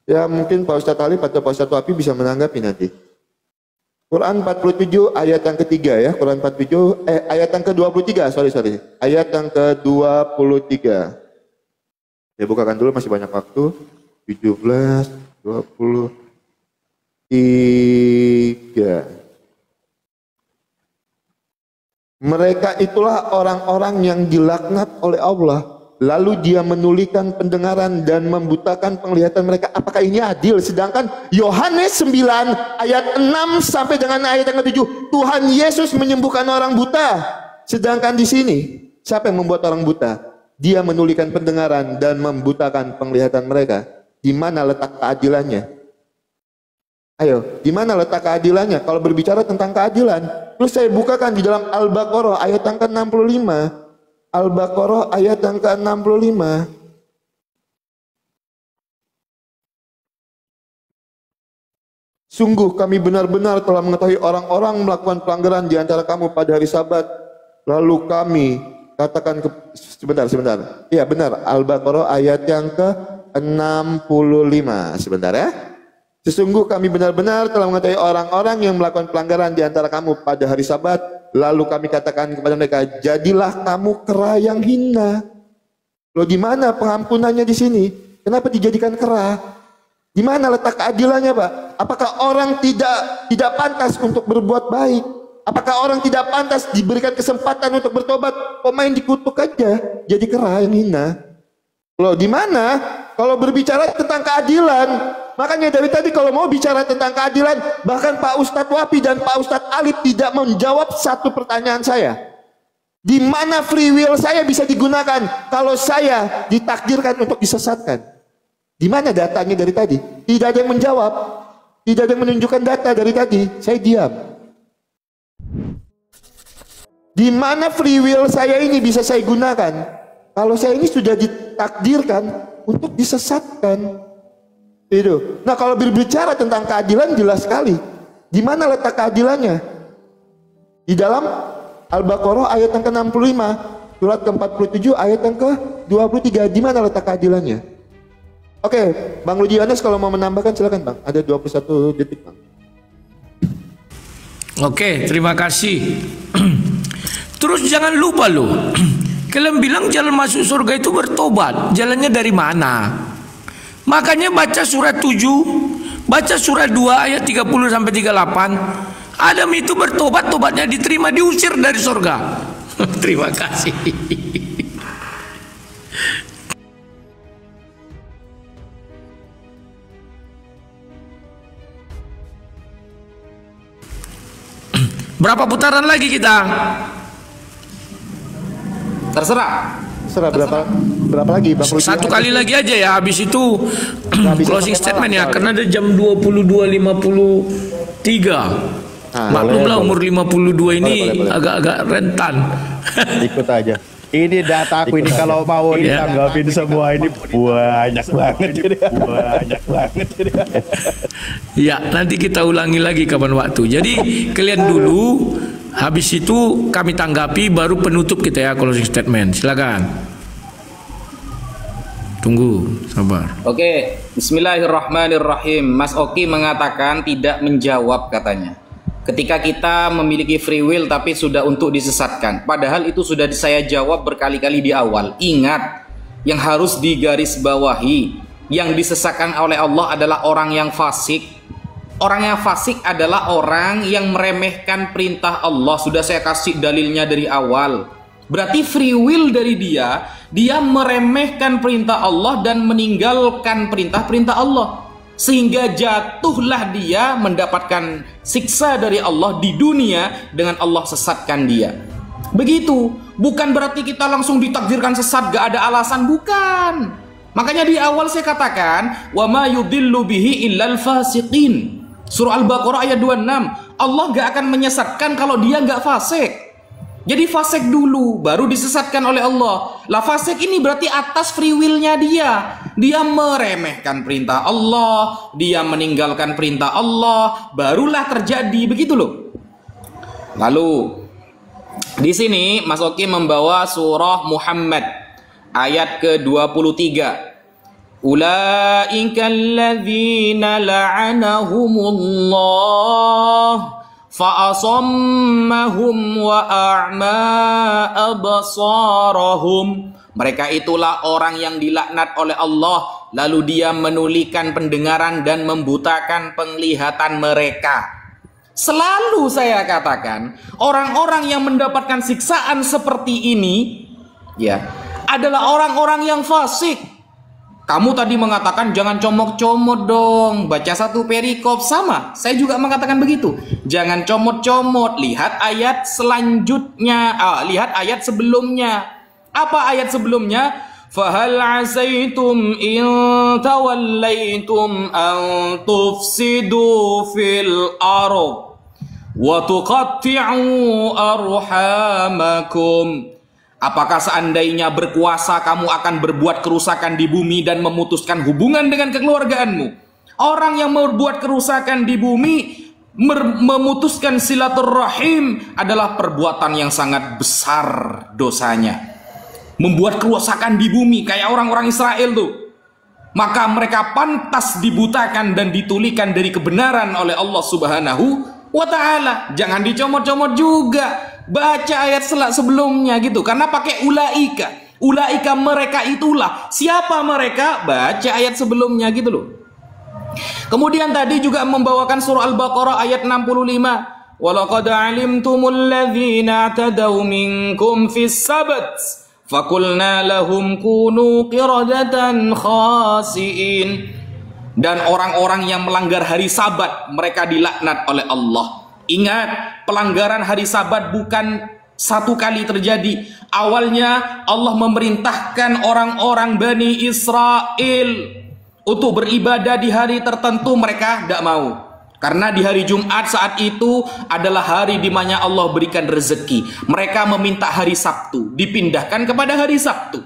Ya mungkin Pak Ustadz Alif atau Pak Ustadz Wafi bisa menanggapi nanti. Quran 47 ayat yang ketiga ya. Quran 47 ayat yang ke-23. Sorry. Ayat yang ke-23. Saya bukakan dulu, masih banyak waktu. 17, 23. Mereka itulah orang-orang yang dilaknat oleh Allah. Lalu dia menulikan pendengaran dan membutakan penglihatan mereka. Apakah ini adil? Sedangkan Yohanes 9 ayat 6 sampai dengan ayat yang ke-7, Tuhan Yesus menyembuhkan orang buta. Sedangkan di sini siapa yang membuat orang buta? Dia menulikan pendengaran dan membutakan penglihatan mereka. Di mana letak keadilannya? Ayo, di mana letak keadilannya? Kalau berbicara tentang keadilan, terus saya bukakan di dalam Al-Baqarah ayat yang ke-65. Al-Baqarah ayat yang ke-65. Sungguh kami benar-benar telah mengetahui orang-orang melakukan pelanggaran di antara kamu pada hari Sabat. Lalu kami katakan sebentar. Iya benar, Al-Baqarah ayat yang ke-65. Sebentar ya. Sesungguh kami benar-benar telah mengetahui orang-orang yang melakukan pelanggaran di antara kamu pada hari Sabat. Lalu kami katakan kepada mereka, jadilah kamu kera yang hina. Loh di mana pengampunannya di sini? Kenapa dijadikan kera? Di mana letak keadilannya, Pak? Apakah orang tidak pantas untuk berbuat baik? Apakah orang tidak pantas diberikan kesempatan untuk bertobat? Kok main dikutuk aja, jadi kera yang hina? Loh di mana? Kalau berbicara tentang keadilan, makanya dari tadi kalau mau bicara tentang keadilan, bahkan Pak Ustadz Wafi dan Pak Ustadz Alif tidak menjawab satu pertanyaan saya. Di mana free will saya bisa digunakan kalau saya ditakdirkan untuk disesatkan? Di mana datanya dari tadi? Tidak ada yang menjawab. Tidak ada yang menunjukkan data dari tadi. Saya diam. Di mana free will saya ini bisa saya gunakan? Kalau saya ini sudah ditakdirkan untuk disesatkan. Itu. Nah, kalau berbicara tentang keadilan jelas sekali. Di mana letak keadilannya? Di dalam Al-Baqarah ayat yang ke-65, surat ke-47 ayat yang ke-23. Di mana letak keadilannya? Oke, Bang Ludiones kalau mau menambahkan silakan Bang. Ada 21 detik Bang. Oke, terima kasih. Terus jangan lupa loh. Kalian bilang jalan masuk surga itu bertobat. Jalannya dari mana? Makanya baca surat 7, baca surat 2 ayat 30 sampai 38. Adam itu bertobat, tobatnya diterima, diusir dari surga. Terima kasih. Berapa putaran lagi kita? Terserah. Berapa lagi Bang Ludiones? Satu kali lagi aja ya, habis itu closing statement ya, karena ada jam 22.53. Maklumlah umur 52 ini agak-agak rentan. Ikut aja. Ini data aku ini kalau mau ditanggapin semua ini banyak banget. Banyak banget. Ya, nanti kita ulangi lagi kapan waktu. Jadi kalian dulu, habis itu kami tanggapi, baru penutup kita ya, closing statement. Silakan. Tunggu, sabar. Oke, bismillahirrahmanirrahim. Mas Oki mengatakan tidak menjawab katanya. Ketika kita memiliki free will tapi sudah untuk disesatkan. Padahal itu sudah saya jawab berkali-kali di awal. Ingat, yang harus digarisbawahi, yang disesatkan oleh Allah adalah orang yang fasik. Orang yang fasik adalah orang yang meremehkan perintah Allah. Sudah saya kasih dalilnya dari awal. Berarti free will dari dia meremehkan perintah Allah dan meninggalkan perintah-perintah Allah. Sehingga jatuhlah dia mendapatkan siksa dari Allah di dunia dengan Allah sesatkan dia. Begitu. Bukan berarti kita langsung ditakdirkan sesat, gak ada alasan, bukan. Makanya di awal saya katakan, wa ma yudillu bihi illal fasiqin. Surah Al-Baqarah ayat 26. Allah gak akan menyesatkan kalau dia gak fasik. Jadi fasik dulu, baru disesatkan oleh Allah. Lah fasik ini berarti atas free will-nya dia. Dia meremehkan perintah Allah, dia meninggalkan perintah Allah, barulah terjadi begitu loh. Lalu di sini Mas Oki membawa surah Muhammad ayat ke-23. Ulaika alladzina la'anahumullah fa'asammahum wa a'ma absarahum. Mereka itulah orang yang dilaknat oleh Allah, lalu dia menulikan pendengaran dan membutakan penglihatan mereka. Selalu saya katakan, orang-orang yang mendapatkan siksaan seperti ini ya adalah orang-orang yang fasik. Kamu tadi mengatakan jangan comot-comot dong, baca satu perikop, sama. Saya juga mengatakan begitu. Jangan comot-comot, lihat ayat selanjutnya, lihat ayat sebelumnya. Apa ayat sebelumnya? Fahal asaitum in tawallaitum an tufsidu fil ardh wa tuqatti'u arhamakum. Apakah seandainya berkuasa kamu akan berbuat kerusakan di bumi dan memutuskan hubungan dengan kekeluargaanmu? Orang yang berbuat kerusakan di bumi, memutuskan silaturahim adalah perbuatan yang sangat besar dosanya. Membuat kerusakan di bumi kayak orang-orang Israel tuh. Maka mereka pantas dibutakan dan ditulikan dari kebenaran oleh Allah Subhanahu wa ta'ala. Jangan dicomot-comot juga. Baca ayat sebelumnya gitu. Karena pakai ulaika. Ulaika mereka itulah. Siapa mereka? Baca ayat sebelumnya gitu loh. Kemudian tadi juga membawakan surah Al-Baqarah ayat 65. Walaqad alimtumul ladzina tadaw minkum fis sabt fakulna lahum kunu qiradatan khasiin. Dan orang-orang yang melanggar hari Sabat, mereka dilaknat oleh Allah. Ingat, pelanggaran hari Sabat bukan satu kali terjadi. Awalnya Allah memerintahkan orang-orang Bani Israel Untuk beribadah di hari tertentu mereka tidak mau. Karena di hari Jumat saat itu adalah hari di mana Allah berikan rezeki. Mereka meminta hari Sabtu, dipindahkan kepada hari Sabtu.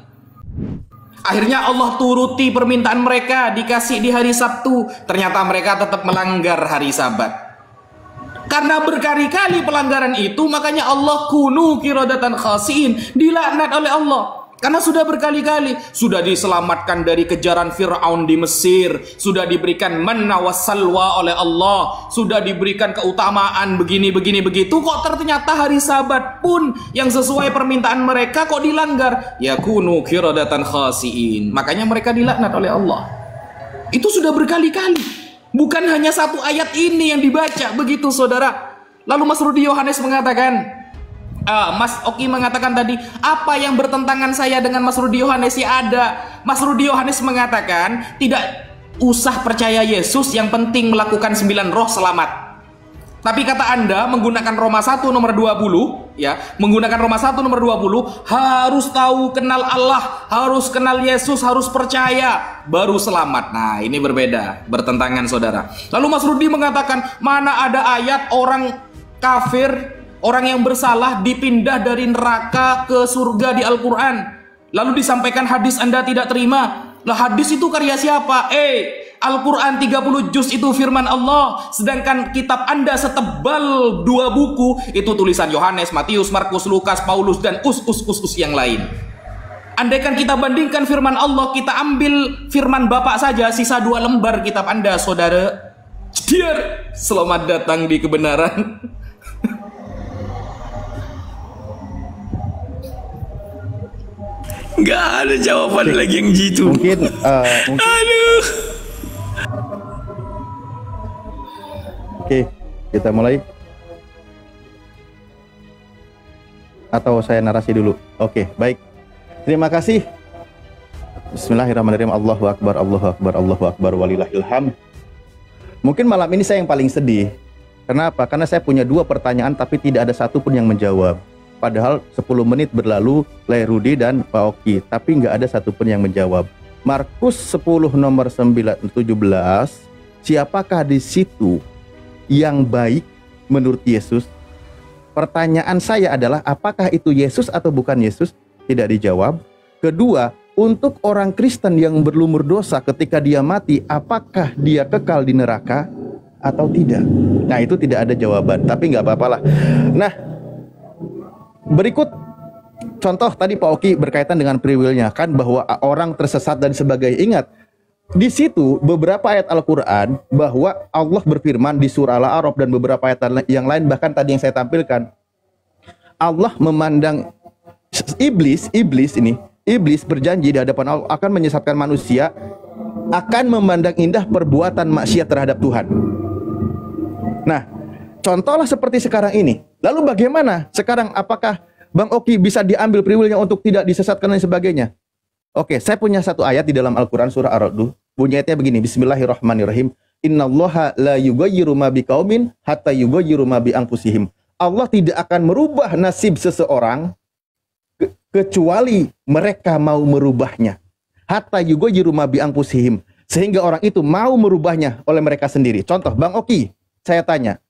Akhirnya Allah turuti permintaan mereka, dikasih di hari Sabtu. Ternyata mereka tetap melanggar hari Sabat. Karena berkali-kali pelanggaran itu, makanya Allah kunu qiradatan khasiin, dilaknat oleh Allah. Karena sudah berkali-kali, sudah diselamatkan dari kejaran Fir'aun di Mesir, sudah diberikan manna wassalwa oleh Allah, sudah diberikan keutamaan begini-begini begitu, kok ternyata hari Sabat pun yang sesuai permintaan mereka kok dilanggar. Yakunu qiradatan khasiin. Makanya mereka dilaknat oleh Allah. Itu sudah berkali-kali. Bukan hanya satu ayat ini yang dibaca begitu, saudara. Lalu Mas Rudi Yohanes mengatakan, Mas Oki mengatakan tadi, apa yang bertentangan saya dengan Mas Rudi Yohanes? Ya ada. Mas Rudi Yohanes mengatakan, tidak usah percaya Yesus, yang penting melakukan 9 roh selamat. Tapi kata Anda, menggunakan Roma 1 nomor 20, ya, menggunakan Roma 1 nomor 20, harus tahu kenal Allah, harus kenal Yesus, harus percaya, baru selamat. Nah, ini berbeda, bertentangan, saudara. Lalu Mas Rudi mengatakan, mana ada ayat orang kafir, orang yang bersalah dipindah dari neraka ke surga di Al-Quran. Lalu disampaikan hadis Anda tidak terima. Lah, hadis itu karya siapa? Al-Quran 30 juz itu firman Allah. Sedangkan kitab Anda setebal 2 buku, itu tulisan Yohanes, Matius, Markus, Lukas, Paulus, dan us yang lain. Andaikan kita bandingkan firman Allah, kita ambil firman Bapak saja, sisa 2 lembar kitab Anda, saudara. Dear, selamat datang di kebenaran. Nggak ada jawaban lagi yang gitu. Mungkin Aduh. Oke, kita mulai. Atau saya narasi dulu? Oke, baik. Terima kasih. Bismillahirrahmanirrahim. Allahu Akbar, Allahu Akbar, Allahu Akbar, walillahil hamd. Mungkin malam ini saya yang paling sedih. Kenapa? Karena saya punya 2 pertanyaan tapi tidak ada satu pun yang menjawab. Padahal 10 menit berlalu, Lai Rudi dan Pak Oki, tapi nggak ada satupun yang menjawab. Markus 10 nomor 17, siapakah di situ yang baik menurut Yesus? Pertanyaan saya adalah, apakah itu Yesus atau bukan Yesus? Tidak dijawab. Kedua, untuk orang Kristen yang berlumur dosa ketika dia mati, apakah dia kekal di neraka atau tidak? Nah, itu tidak ada jawaban, tapi nggak apa-apalah. Nah, berikut contoh tadi Pak Oki berkaitan dengan free will-nya, kan bahwa orang tersesat dan sebagainya. Ingat, di situ beberapa ayat Al-Quran bahwa Allah berfirman di surah Al-A'raf dan beberapa ayat yang lain, bahkan tadi yang saya tampilkan, Allah memandang Iblis berjanji di hadapan Allah akan menyesatkan manusia, akan memandang indah perbuatan maksiat terhadap Tuhan. Nah, contohlah seperti sekarang ini. Lalu bagaimana sekarang? Apakah Bang Oki bisa diambil free will-nya untuk tidak disesatkan dan sebagainya? Oke, saya punya satu ayat di dalam Al-Quran surah Ar-Ra'd. Bunyi ayatnya begini, Bismillahirrahmanirrahim. Innallaha la yughayyiru ma biqaumin hatta yughayyiru ma bi anfusihim. Allah tidak akan merubah nasib seseorang kecuali mereka mau merubahnya. Hatta yughayyiru ma bi anfusihim. Sehingga orang itu mau merubahnya oleh mereka sendiri. Contoh, Bang Oki, saya tanya.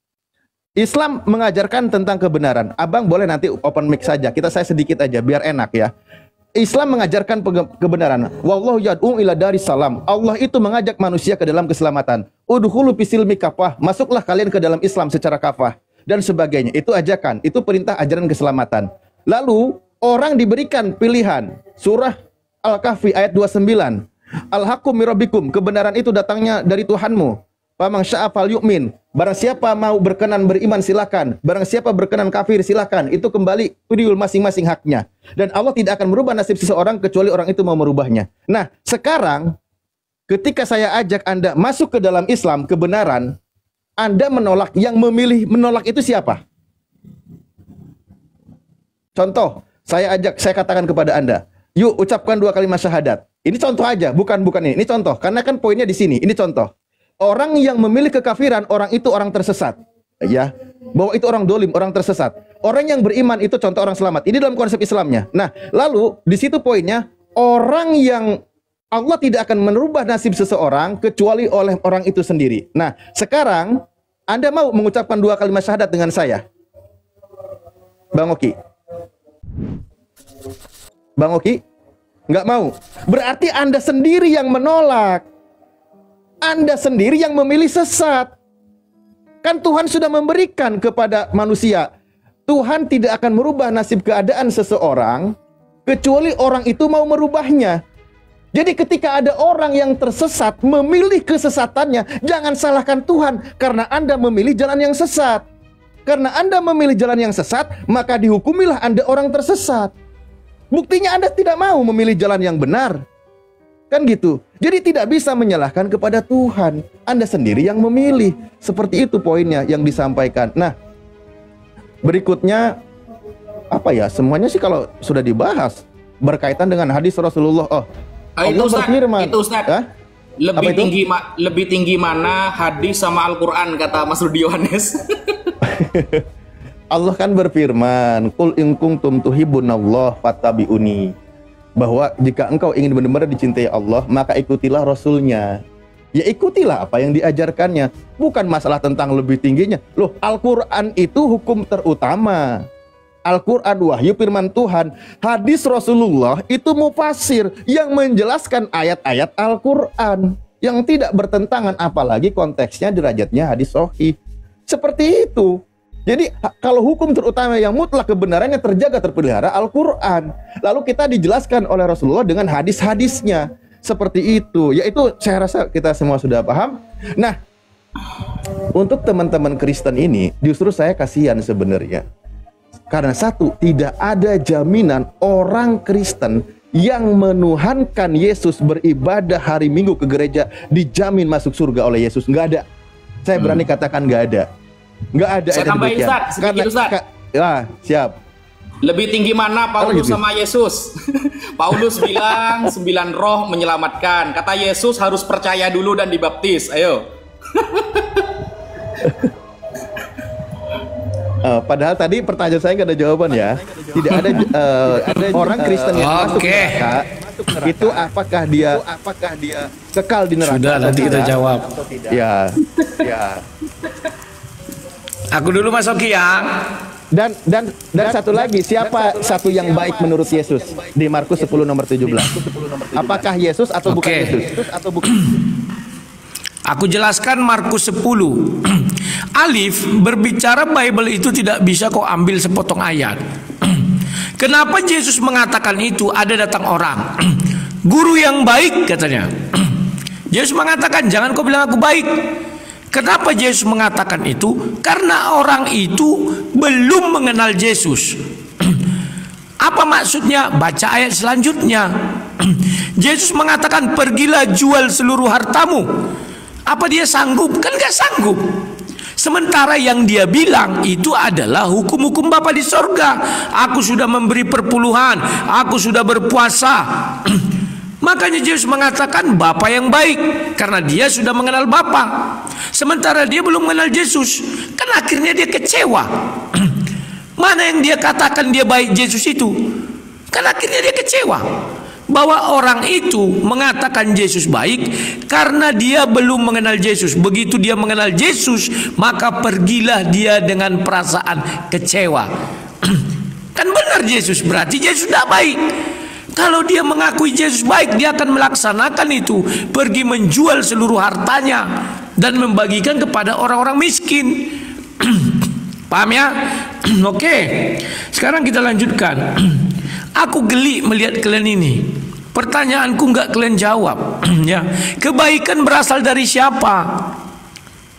Islam mengajarkan tentang kebenaran. Abang boleh nanti open mic saja. Saya sedikit aja biar enak ya. Islam mengajarkan kebenaran. Wallahu yad'u ila daris salam. Allah itu mengajak manusia ke dalam keselamatan. Udkhulu fisilmi kafah. Masuklah kalian ke dalam Islam secara kafah dan sebagainya. Itu ajakan, itu perintah ajaran keselamatan. Lalu orang diberikan pilihan. Surah Al-Kahfi ayat 29. Al-haqqu mirabbikum. Kebenaran itu datangnya dari Tuhanmu. Faman syaa falyu'min. Barang siapa mau berkenan beriman silakan. Barang siapa berkenan kafir silakan. Itu kembali priul masing-masing haknya. Dan Allah tidak akan merubah nasib seseorang kecuali orang itu mau merubahnya. Nah, sekarang ketika saya ajak Anda masuk ke dalam Islam kebenaran, Anda menolak, yang memilih menolak itu siapa? Contoh, saya katakan kepada Anda, yuk ucapkan 2 kalimat syahadat. Ini contoh aja, bukan ini. Ini contoh, karena kan poinnya di sini. Ini contoh. Orang yang memilih kekafiran, orang itu orang tersesat. Ya, bahwa itu orang dolim, orang tersesat. Orang yang beriman itu contoh orang selamat. Ini dalam konsep Islamnya. Nah, lalu di situ poinnya, orang yang Allah tidak akan merubah nasib seseorang kecuali oleh orang itu sendiri. Nah, sekarang Anda mau mengucapkan 2 kalimat syahadat dengan saya? Bang Oki? Bang Oki? Nggak mau. Berarti Anda sendiri yang menolak. Anda sendiri yang memilih sesat. Kan Tuhan sudah memberikan kepada manusia. Tuhan tidak akan merubah nasib keadaan seseorang kecuali orang itu mau merubahnya. Jadi ketika ada orang yang tersesat memilih kesesatannya, jangan salahkan Tuhan karena Anda memilih jalan yang sesat. Karena Anda memilih jalan yang sesat, maka dihukumilah Anda orang tersesat. Buktinya Anda tidak mau memilih jalan yang benar. Kan gitu. Jadi tidak bisa menyalahkan kepada Tuhan. Anda sendiri yang memilih. Seperti itu poinnya yang disampaikan. Nah, berikutnya apa ya? Semuanya sih kalau sudah dibahas berkaitan dengan hadis Rasulullah. Oh, Allah berfirman. Itu Ustaz. Lebih tinggi mana hadis sama Al-Qur'an kata Mas Rudi Yohanes? Allah kan berfirman, "Qul in kuntum tuhibbunallah fattabi'uni." Bahwa jika engkau ingin benar-benar dicintai Allah, maka ikutilah Rasulnya. Ya ikutilah apa yang diajarkannya. Bukan masalah tentang lebih tingginya. Loh, Al-Quran itu hukum terutama. Al-Quran wahyu firman Tuhan. Hadis Rasulullah itu mufasir yang menjelaskan ayat-ayat Al-Quran yang tidak bertentangan, apalagi konteksnya derajatnya hadis sahih. Seperti itu. Jadi kalau hukum terutama yang mutlak kebenarannya terjaga terpelihara Al-Quran. Lalu kita dijelaskan oleh Rasulullah dengan hadis-hadisnya. Seperti itu. Yaitu saya rasa kita semua sudah paham. Nah, untuk teman-teman Kristen ini justru saya kasihan sebenarnya. Karena satu, tidak ada jaminan orang Kristen yang menuhankan Yesus beribadah hari Minggu ke gereja dijamin masuk surga oleh Yesus. Nggak ada. Saya berani katakan nggak ada. Nggak ada. Saya tambahin Ustaz, sedikit Ustaz. Ya, siap. Lebih tinggi mana Paulus sama Yesus? Paulus bilang 9 roh menyelamatkan. Kata Yesus harus percaya dulu dan dibaptis. Ayo. Padahal tadi pertanyaan saya nggak ada jawaban ya. Tidak ada ada orang Kristen yang masuk neraka. Itu apakah dia kekal di neraka? Sudah, nanti kita jawab. Ya. Aku dulu Mas Oki ya. Dan satu lagi, siapa satu yang baik menurut Yesus di Markus 10 nomor 17? Apakah Yesus atau bukan Yesus? Aku jelaskan Markus 10. Alif berbicara Bible itu tidak bisa kau ambil sepotong ayat. Kenapa Yesus mengatakan itu? Ada datang orang, guru yang baik katanya. Yesus mengatakan jangan kau bilang aku baik. Kenapa Yesus mengatakan itu? Karena orang itu belum mengenal Yesus. Apa maksudnya? Baca ayat selanjutnya. Yesus mengatakan pergilah jual seluruh hartamu. Apa dia sanggup? Kan gak sanggup. Sementara yang dia bilang itu adalah hukum-hukum Bapa di sorga. Aku sudah memberi perpuluhan, aku sudah berpuasa. Makanya Yesus mengatakan Bapa yang baik, karena dia sudah mengenal Bapa. Sementara dia belum mengenal Yesus. Kan akhirnya dia kecewa. Mana yang dia katakan dia baik Yesus itu? Kan akhirnya dia kecewa. Bahwa orang itu mengatakan Yesus baik karena dia belum mengenal Yesus. Begitu dia mengenal Yesus, maka pergilah dia dengan perasaan kecewa. Kan benar Yesus, berarti Yesus tidak baik. Kalau dia mengakui Yesus baik, dia akan melaksanakan itu. Pergi menjual seluruh hartanya dan membagikan kepada orang-orang miskin. Paham ya? Oke. Sekarang kita lanjutkan. Aku geli melihat kalian ini. Pertanyaanku nggak kalian jawab. Ya, kebaikan berasal dari siapa?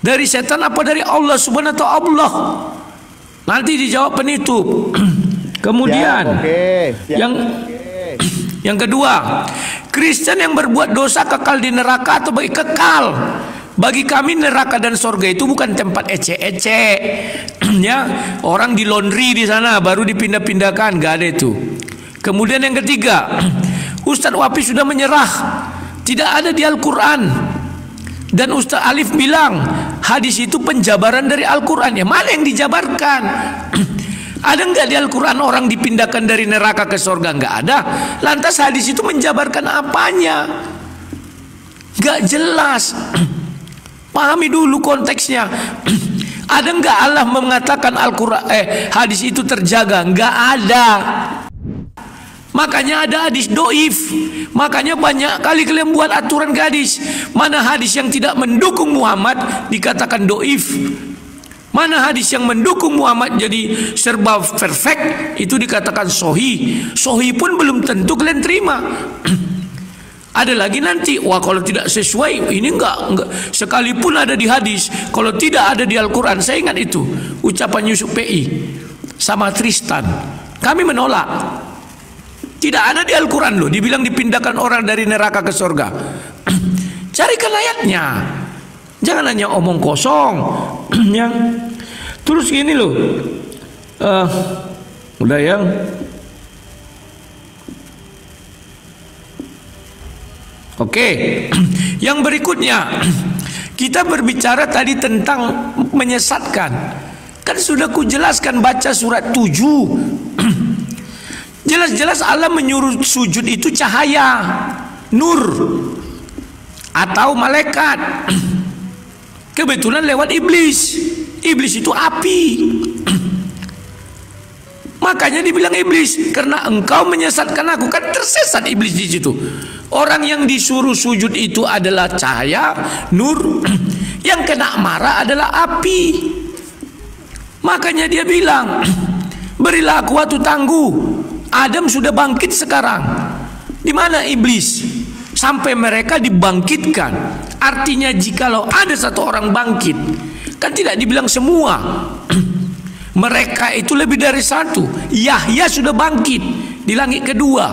Dari setan apa dari Allah Subhanahu wa ta'ala? Nanti dijawab penutup. Kemudian yang kedua, Kristen yang berbuat dosa kekal di neraka atau baik kekal? Bagi kami neraka dan sorga itu bukan tempat ecek-ecek. Ya, orang di laundry di sana baru dipindah-pindahkan, nggak ada itu. Kemudian yang ketiga, Ustadz Wapi sudah menyerah, tidak ada di Al-Quran. Dan Ustadz Alif bilang hadis itu penjabaran dari Al-Quran. Ya mana yang dijabarkan? Ada nggak di Al-Quran orang dipindahkan dari neraka ke sorga? Nggak ada. Lantas hadis itu menjabarkan apanya? Nggak jelas. Pahami dulu konteksnya. Ada nggak Allah mengatakan Al-Quran hadis itu terjaga? Nggak ada. Makanya ada hadis doif. Makanya banyak kali kalian buat aturan ke hadis. Mana hadis yang tidak mendukung Muhammad dikatakan doif. Mana hadis yang mendukung Muhammad jadi serba perfect itu dikatakan sohi. Sohi pun belum tentu kalian terima. Ada lagi nanti, wah kalau tidak sesuai, ini enggak. Sekalipun ada di hadis, kalau tidak ada di Al-Quran, saya ingat itu ucapan Yusuf PI sama Tristan. Kami menolak. Tidak ada di Al-Quran loh, dibilang dipindahkan orang dari neraka ke surga. Carikan ayatnya. Jangan hanya omong kosong. Yang terus gini loh. Udah yang oke, yang berikutnya kita berbicara tadi tentang menyesatkan. Kan sudah kujelaskan baca surat 7. Jelas-jelas Allah menyuruh sujud itu cahaya, nur atau malaikat. Kebetulan lewat iblis. Iblis itu api. Makanya dibilang iblis, karena engkau menyesatkan aku. Kan tersesat iblis di situ. Orang yang disuruh sujud itu adalah cahaya, nur. Yang kena marah adalah api. Makanya dia bilang, berilah aku waktu tangguh. Adam sudah bangkit sekarang. Di mana iblis? Sampai mereka dibangkitkan. Artinya jikalau ada satu orang bangkit, kan tidak dibilang semua. Mereka itu lebih dari satu. Yahya sudah bangkit di langit kedua.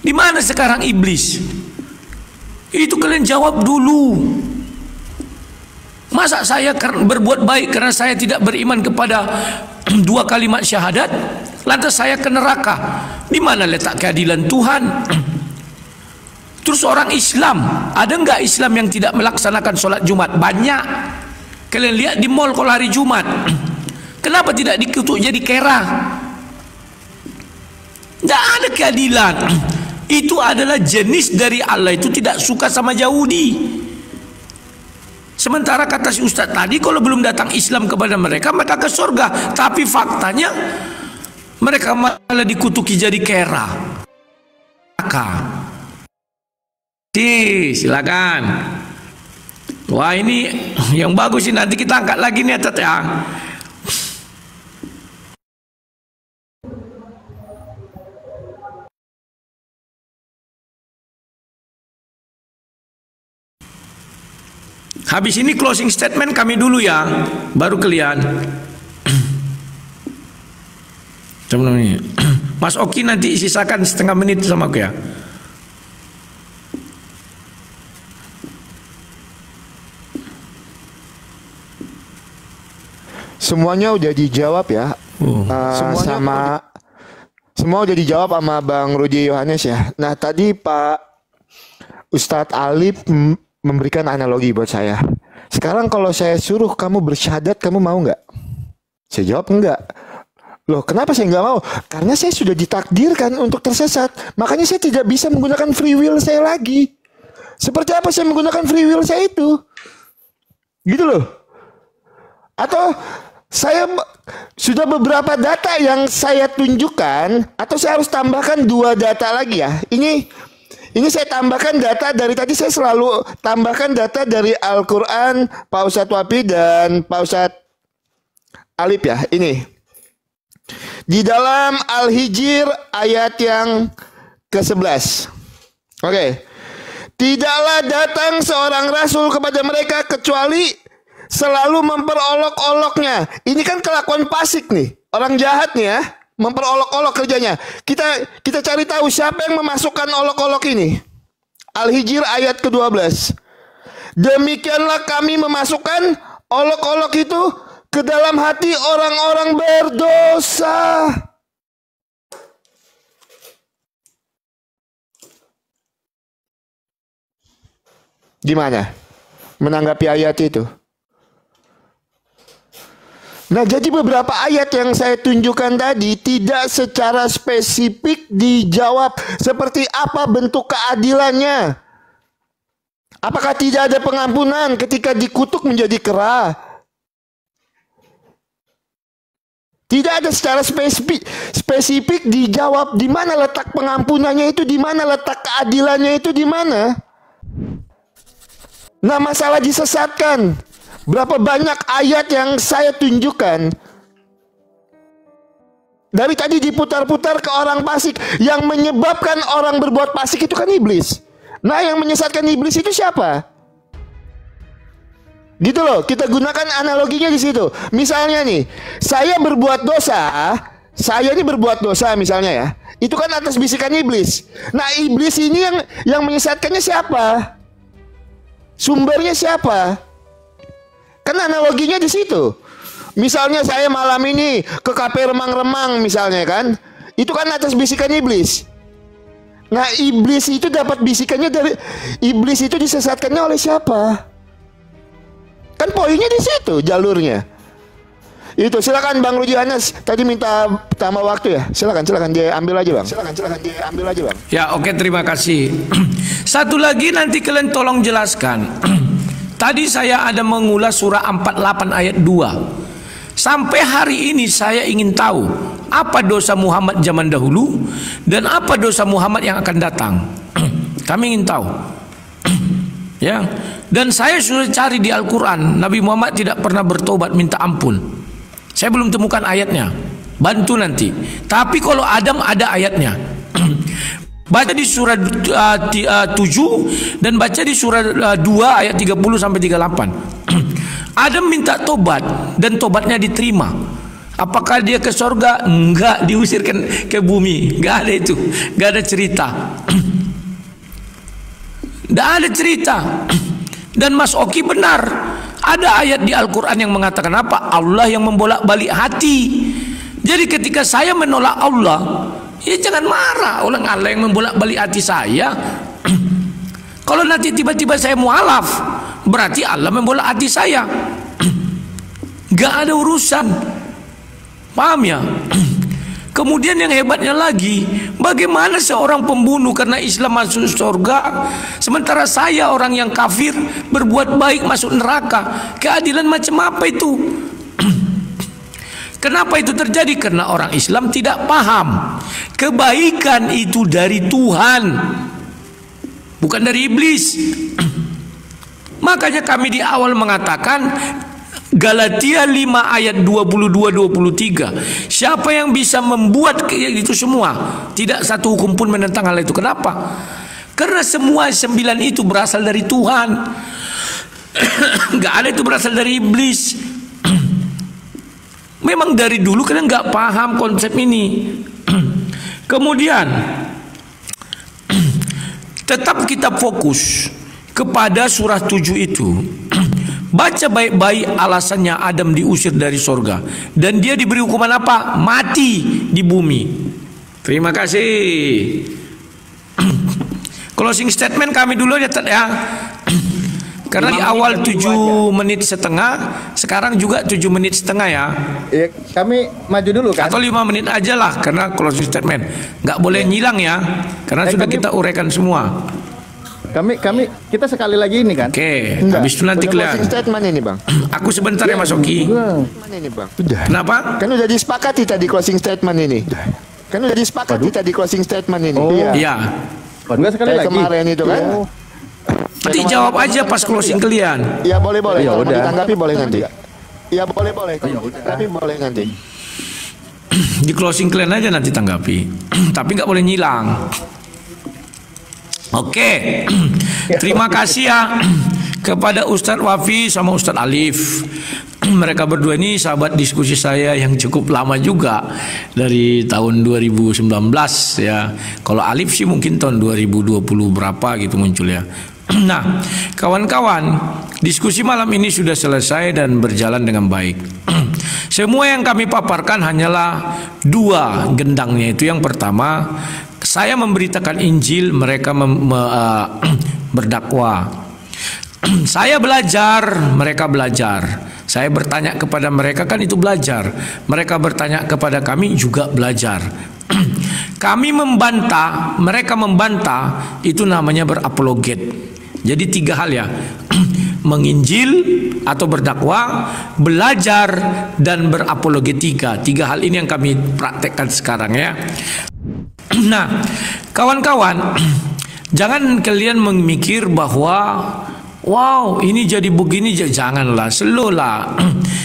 Di mana sekarang iblis? Itu kalian jawab dulu. Masa saya berbuat baik karena saya tidak beriman kepada 2 kalimat syahadat, lantas saya ke neraka? Di mana letak keadilan Tuhan? Terus orang Islam, ada nggak Islam yang tidak melaksanakan sholat Jumat? Banyak. Kalian lihat di mall kalau hari Jumat. Kenapa tidak dikutuk jadi kera? Tidak ada keadilan. Itu adalah jenis dari Allah itu tidak suka sama Yahudi. Sementara kata si Ustaz tadi, kalau belum datang Islam kepada mereka, mereka ke surga. Tapi faktanya mereka malah dikutuki jadi kera. Silakan. Wah ini yang bagus sih, nanti kita angkat lagi nih ya. Habis ini closing statement kami dulu ya, baru kalian. Mas Oki nanti sisakan setengah menit sama aku ya. Semuanya udah dijawab ya. Semua udah dijawab sama Bang Rudi Yohanes ya. Nah tadi Pak Ustadz Alif memberikan analogi buat saya. Sekarang kalau saya suruh kamu bersyahadat, kamu mau nggak? Saya jawab enggak. Loh kenapa saya nggak mau? Karena saya sudah ditakdirkan untuk tersesat. Makanya saya tidak bisa menggunakan free will saya lagi. Seperti apa saya menggunakan free will saya itu? Gitu loh. Atau saya sudah beberapa data yang saya tunjukkan, atau saya harus tambahkan 2 data lagi ya. Ini saya tambahkan data dari tadi, saya selalu tambahkan data dari Al-Quran, Pak Ustadz Wapi dan Pak Ustadz Alif ya. Ini di dalam Al-Hijr ayat yang ke-11. Oke. Tidaklah datang seorang rasul kepada mereka kecuali selalu memperolok-oloknya. Ini kan kelakuan fasik nih, orang jahat nih ya, memperolok-olok kerjanya. Kita cari tahu siapa yang memasukkan olok-olok ini. Al-Hijr ayat ke-12. Demikianlah kami memasukkan olok-olok itu ke dalam hati orang-orang berdosa. Gimana menanggapi ayat itu? Nah, jadi beberapa ayat yang saya tunjukkan tadi tidak secara spesifik dijawab seperti apa bentuk keadilannya. Apakah tidak ada pengampunan ketika dikutuk menjadi kera? Tidak ada secara spesifik dijawab di mana letak pengampunannya itu, di mana letak keadilannya itu, di mana. Nah, masalah disesatkan. Berapa banyak ayat yang saya tunjukkan. Dari tadi diputar-putar ke orang fasik. Yang menyebabkan orang berbuat fasik itu kan iblis. Nah, yang menyesatkan iblis itu siapa? Gitu loh, kita gunakan analoginya di situ. Misalnya nih, saya berbuat dosa, saya ini berbuat dosa misalnya ya. Itu kan atas bisikan iblis. Nah, iblis ini yang menyesatkannya siapa? Sumbernya siapa? Kan analoginya di situ. Misalnya saya malam ini ke kafe remang-remang misalnya kan. Itu kan atas bisikan iblis. Nah, iblis itu dapat bisikannya dari iblis itu disesatkannya oleh siapa? Kan poinnya di situ jalurnya. Itu silakan Bang Ruji Hanes tadi minta tambah waktu ya. Silakan dia ambil aja Bang. Silakan dia ambil aja Bang. Ya, oke, terima kasih. Satu lagi nanti kalian tolong jelaskan. Tadi saya ada mengulas surah 48 ayat 2. Sampai hari ini saya ingin tahu apa dosa Muhammad zaman dahulu dan apa dosa Muhammad yang akan datang. Kami ingin tahu. Ya, dan saya sudah cari di Al-Quran, Nabi Muhammad tidak pernah bertobat minta ampun. Saya belum temukan ayatnya. Bantu nanti. Tapi kalau Adam ada ayatnya. Baca di surah 7 dan baca di surah 2 ayat 30 sampai 38. Adam minta tobat dan tobatnya diterima. Apakah dia ke sorga? Enggak, diusirkan ke bumi. Enggak ada itu. Enggak ada cerita. Enggak ada cerita. Dan Mas Oki benar. Ada ayat di Al-Quran yang mengatakan apa? Allah yang membolak-balik hati. Jadi ketika saya menolak Allah, ya jangan marah. Allah yang membolak-balik hati saya. Kalau nanti tiba-tiba saya mualaf, berarti Allah membolak hati saya. Gak ada urusan. Paham ya? Kemudian yang hebatnya lagi, bagaimana seorang pembunuh karena Islam masuk surga, sementara saya orang yang kafir berbuat baik masuk neraka? Keadilan macam apa itu? Kenapa itu terjadi? Karena orang Islam tidak paham kebaikan itu dari Tuhan, bukan dari iblis. Makanya kami di awal mengatakan Galatia 5 ayat 22-23. Siapa yang bisa membuat itu semua? Tidak satu hukum pun menentang hal itu. Kenapa? Karena semua 9 itu berasal dari Tuhan. Gak ada itu berasal dari iblis. Memang dari dulu kalian gak paham konsep ini. Kemudian tetap kita fokus kepada surah 7 itu. Baca baik-baik alasannya Adam diusir dari sorga. Dan dia diberi hukuman apa? Mati di bumi. Terima kasih. Closing statement kami dulu ya. Karena di awal 7 menit setengah, sekarang juga 7 menit setengah ya. Ya, kami maju dulu kan? Atau 5 menit aja lah, karena closing statement nggak boleh nyilang ya, karena sudah kita uraikan semua. Kita sekali lagi ini kan? Oke, habis itu nanti kelihatan. Closing statement ini Bang. Aku sebentar ya Mas Oki. Mana ini Bang? Kenapa? Kan udah disepakati tadi closing statement ini. Kan udah disepakati tadi closing statement ini. Oh iya. Enggak sekali lagi. Kemarin itu kan. Nanti jawab aja pas closing kalian. Ya boleh. Ya Kalau mau udah. ditanggapi boleh nanti. Ya boleh. Tapi boleh nanti. Di closing kalian aja nanti tanggapi. Tapi nggak boleh nyilang. Oke. Terima kasih ya kepada Ustadz Wafi sama Ustadz Alif. Mereka berdua ini sahabat diskusi saya yang cukup lama juga, dari tahun 2019 ya. Kalau Alif sih mungkin tahun 2020 berapa gitu muncul ya. Nah, kawan-kawan, diskusi malam ini sudah selesai dan berjalan dengan baik. Semua yang kami paparkan hanyalah 2 gendangnya. Itu yang pertama, saya memberitakan Injil, mereka berdakwah. Saya belajar, mereka belajar. Saya bertanya kepada mereka, kan itu belajar. Mereka bertanya kepada kami, juga belajar. Kami membantah, mereka membantah, itu namanya berapologet. Jadi 3 hal ya. Menginjil atau berdakwah, belajar, dan berapologetika. 3 hal ini yang kami praktekkan sekarang ya. Nah, kawan-kawan, jangan kalian memikir bahwa wow, ini jadi begini, janganlah, slow lah.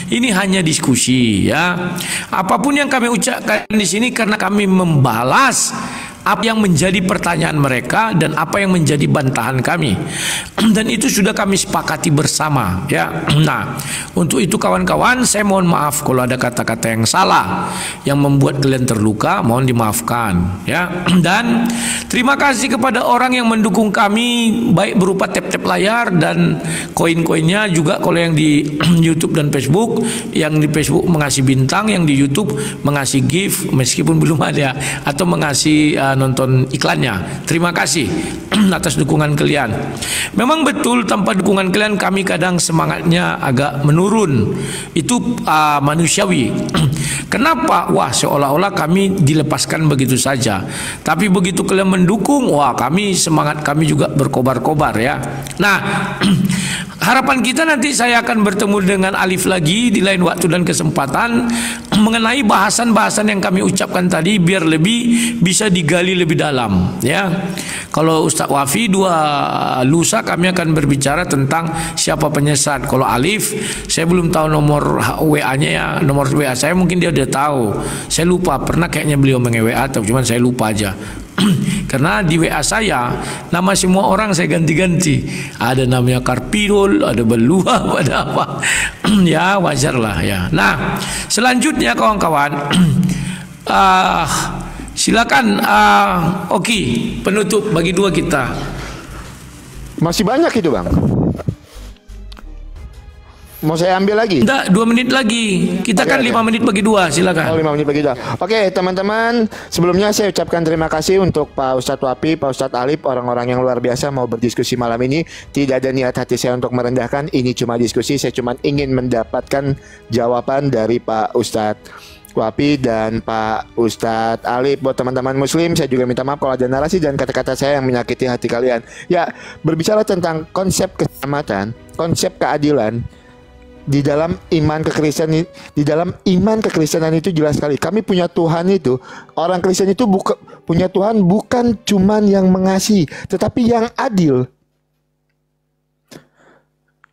Ini hanya diskusi ya. Apapun yang kami ucapkan di sini karena kami membalas apa yang menjadi pertanyaan mereka dan apa yang menjadi bantahan kami. Dan itu sudah kami sepakati bersama ya. Nah, untuk itu kawan-kawan, saya mohon maaf kalau ada kata-kata yang salah yang membuat kalian terluka, mohon dimaafkan ya. Dan terima kasih kepada orang yang mendukung kami baik berupa tap-tap layar dan koin-koinnya, juga kalau yang di YouTube dan Facebook. Yang di Facebook mengasih bintang, yang di YouTube mengasih gift meskipun belum ada, atau mengasih nonton iklannya. Terima kasih atas dukungan kalian. Memang betul tanpa dukungan kalian kami kadang semangatnya agak menurun. Itu manusiawi. Kenapa? Wah, seolah-olah kami dilepaskan begitu saja. Tapi begitu kalian mendukung, wah, kami semangat kami juga berkobar-kobar ya. Nah, harapan kita nanti saya akan bertemu dengan Alif lagi di lain waktu dan kesempatan mengenai bahasan-bahasan yang kami ucapkan tadi, biar lebih bisa digali lebih dalam ya. Kalau Ustadz Wafi 2 lusa kami akan berbicara tentang siapa penyesat. Kalau Alif saya belum tahu nomor WA-nya ya, nomor WA saya mungkin dia udah tahu. Saya lupa, pernah kayaknya beliau nge-WA atau cuman saya lupa aja. Karena di WA saya nama semua orang saya ganti-ganti. Ada namanya Karpidol, ada Belua, ada apa. Ya wajar lah ya. Nah, selanjutnya kawan-kawan, silakan Oki penutup bagi 2 kita. Masih banyak itu Bang. Mau saya ambil lagi? Enggak, 2 menit lagi. Kita kan 5 menit bagi 2, silakan. Oh, 5 menit bagi 2. Oke, teman-teman, sebelumnya saya ucapkan terima kasih untuk Pak Ustadz Wapi, Pak Ustadz Alif, orang-orang yang luar biasa mau berdiskusi malam ini. Tidak ada niat hati saya untuk merendahkan, ini cuma diskusi. Saya cuma ingin mendapatkan jawaban dari Pak Ustadz Wapi dan Pak Ustadz Alif. Buat teman-teman muslim, saya juga minta maaf kalau ada narasi dan kata-kata saya yang menyakiti hati kalian. Ya, berbicara tentang konsep keselamatan, konsep keadilan di dalam iman kekristenan, di dalam iman kekristenan itu jelas sekali. Kami punya Tuhan itu, orang Kristen itu punya Tuhan bukan cuman yang mengasihi, tetapi yang adil.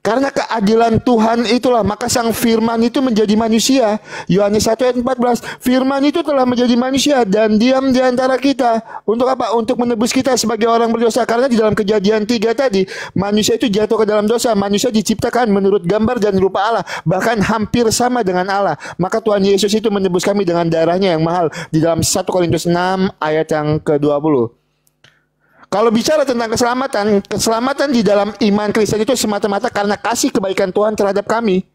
Karena keadilan Tuhan itulah maka sang firman itu menjadi manusia. Yohanes 1 ayat 14, firman itu telah menjadi manusia dan diam di antara kita. Untuk apa? Untuk menebus kita sebagai orang berdosa. Karena di dalam Kejadian 3 tadi, manusia itu jatuh ke dalam dosa. Manusia diciptakan menurut gambar dan rupa Allah, bahkan hampir sama dengan Allah. Maka Tuhan Yesus itu menebus kami dengan darahnya yang mahal. Di dalam 1 Korintus 6 ayat yang ke-20. Kalau bicara tentang keselamatan di dalam iman Kristen itu semata-mata karena kasih kebaikan Tuhan terhadap kami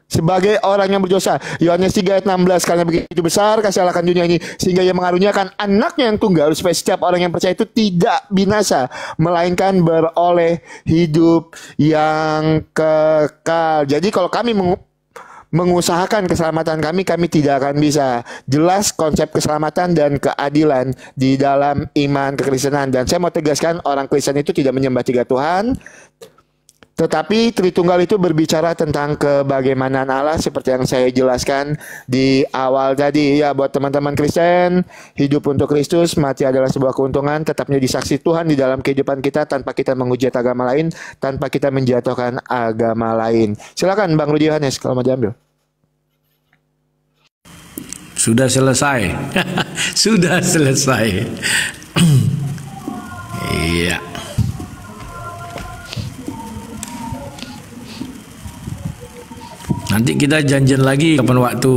sebagai orang yang berdosa. Yohanes 3 ayat 16, karena begitu besar kasih Allah akan dunia ini sehingga Ia mengaruniakan anaknya yang tunggal supaya setiap orang yang percaya itu tidak binasa melainkan beroleh hidup yang kekal. Jadi kalau kami mengusahakan keselamatan kami tidak akan bisa. Jelas konsep keselamatan dan keadilan di dalam iman kekristenan. Dan saya mau tegaskan, orang Kristen itu tidak menyembah 3 Tuhan, tetapi Tritunggal itu berbicara tentang kebagaimanaan Allah seperti yang saya jelaskan di awal tadi. Ya, buat teman-teman Kristen, hidup untuk Kristus, mati adalah sebuah keuntungan, tetap menjadi saksi Tuhan di dalam kehidupan kita tanpa kita menghujat agama lain, tanpa kita menjatuhkan agama lain. Silakan Bang Rudi Yohanes kalau mau diambil. Sudah selesai. Sudah selesai. Iya. Nanti kita janjian lagi kapan waktu.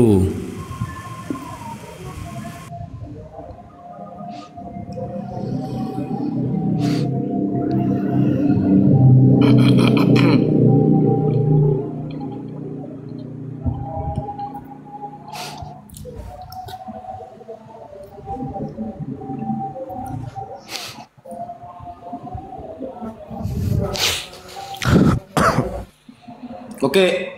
Oke,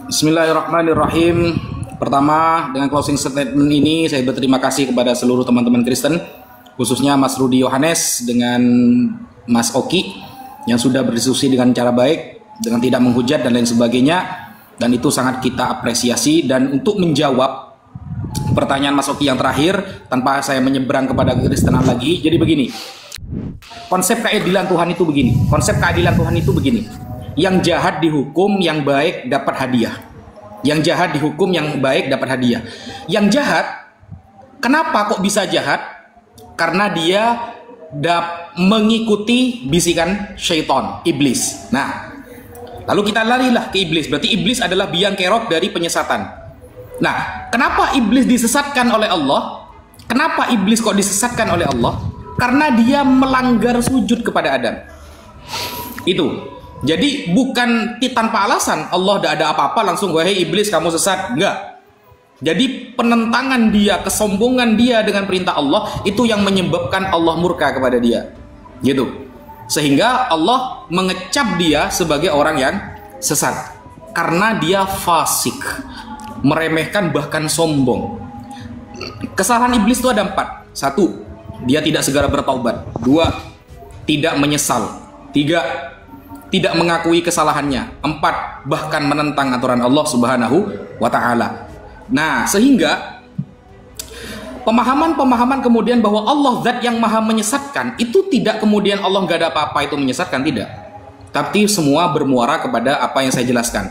bismillahirrahmanirrahim. Pertama, dengan closing statement ini saya berterima kasih kepada seluruh teman-teman Kristen, khususnya Mas Rudi Yohanes dengan Mas Oki yang sudah berdiskusi dengan cara baik, dengan tidak menghujat dan lain sebagainya, dan itu sangat kita apresiasi. Dan untuk menjawab pertanyaan Mas Oki yang terakhir tanpa saya menyeberang kepada kekristenan lagi, jadi begini, konsep keadilan Tuhan itu begini, yang jahat dihukum, yang baik dapat hadiah. Yang jahat dihukum, yang baik dapat hadiah. Yang jahat, kenapa kok bisa jahat? Karena dia mengikuti bisikan syaitan, iblis. Nah, lalu kita larilah ke iblis. Berarti iblis adalah biang kerok dari penyesatan. Nah, kenapa iblis disesatkan oleh Allah? Kenapa iblis kok disesatkan oleh Allah? Karena dia melanggar sujud kepada Adam. Itu. Jadi bukan tanpa alasan Allah tidak ada apa-apa langsung wahai iblis kamu sesat. Enggak. Jadi penentangan dia, kesombongan dia dengan perintah Allah itu yang menyebabkan Allah murka kepada dia. Gitu. Sehingga Allah mengecap dia sebagai orang yang sesat karena dia fasik, meremehkan bahkan sombong. Kesalahan iblis itu ada 4. 1, dia tidak segera bertaubat. 2, tidak menyesal. 3, tidak mengakui kesalahannya. 4, bahkan menentang aturan Allah Subhanahu wa ta'ala. Nah, sehingga pemahaman kemudian bahwa Allah zat yang maha menyesatkan itu tidak kemudian Allah nggak ada apa-apa itu menyesatkan, tidak. Tapi semua bermuara kepada apa yang saya jelaskan.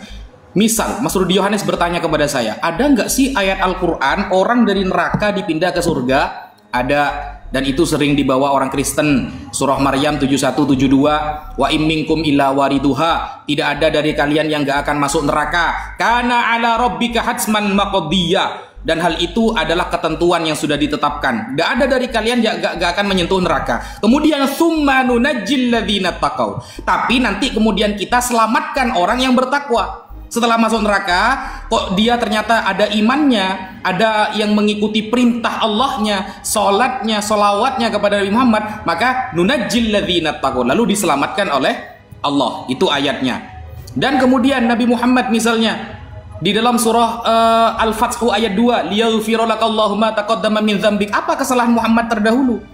Misal, Mas Rudi Yohanes bertanya kepada saya, ada nggak sih ayat Al-Quran orang dari neraka dipindah ke surga? Ada. Dan itu sering dibawa orang Kristen. Surah Maryam 71-72. Wa imminkum illa wariduha. Tidak ada dari kalian yang gak akan masuk neraka. Kana ala rabbika hatsman maqdiyah. Dan hal itu adalah ketentuan yang sudah ditetapkan. Gak ada dari kalian yang gak akan menyentuh neraka. Kemudian summa nunajjil ladzina taqaw. Tapi nanti kemudian kita selamatkan orang yang bertakwa. Setelah masuk neraka, kok dia ternyata ada imannya, ada yang mengikuti perintah Allahnya, sholatnya, sholawatnya kepada Nabi Muhammad, maka nunajjil ladzina taqaw, lalu diselamatkan oleh Allah. Itu ayatnya. Dan kemudian Nabi Muhammad misalnya di dalam surah Al-Fath ayat 2, liyaghfira lakallahu ma taqaddama min dzambik. Apa kesalahan Muhammad terdahulu?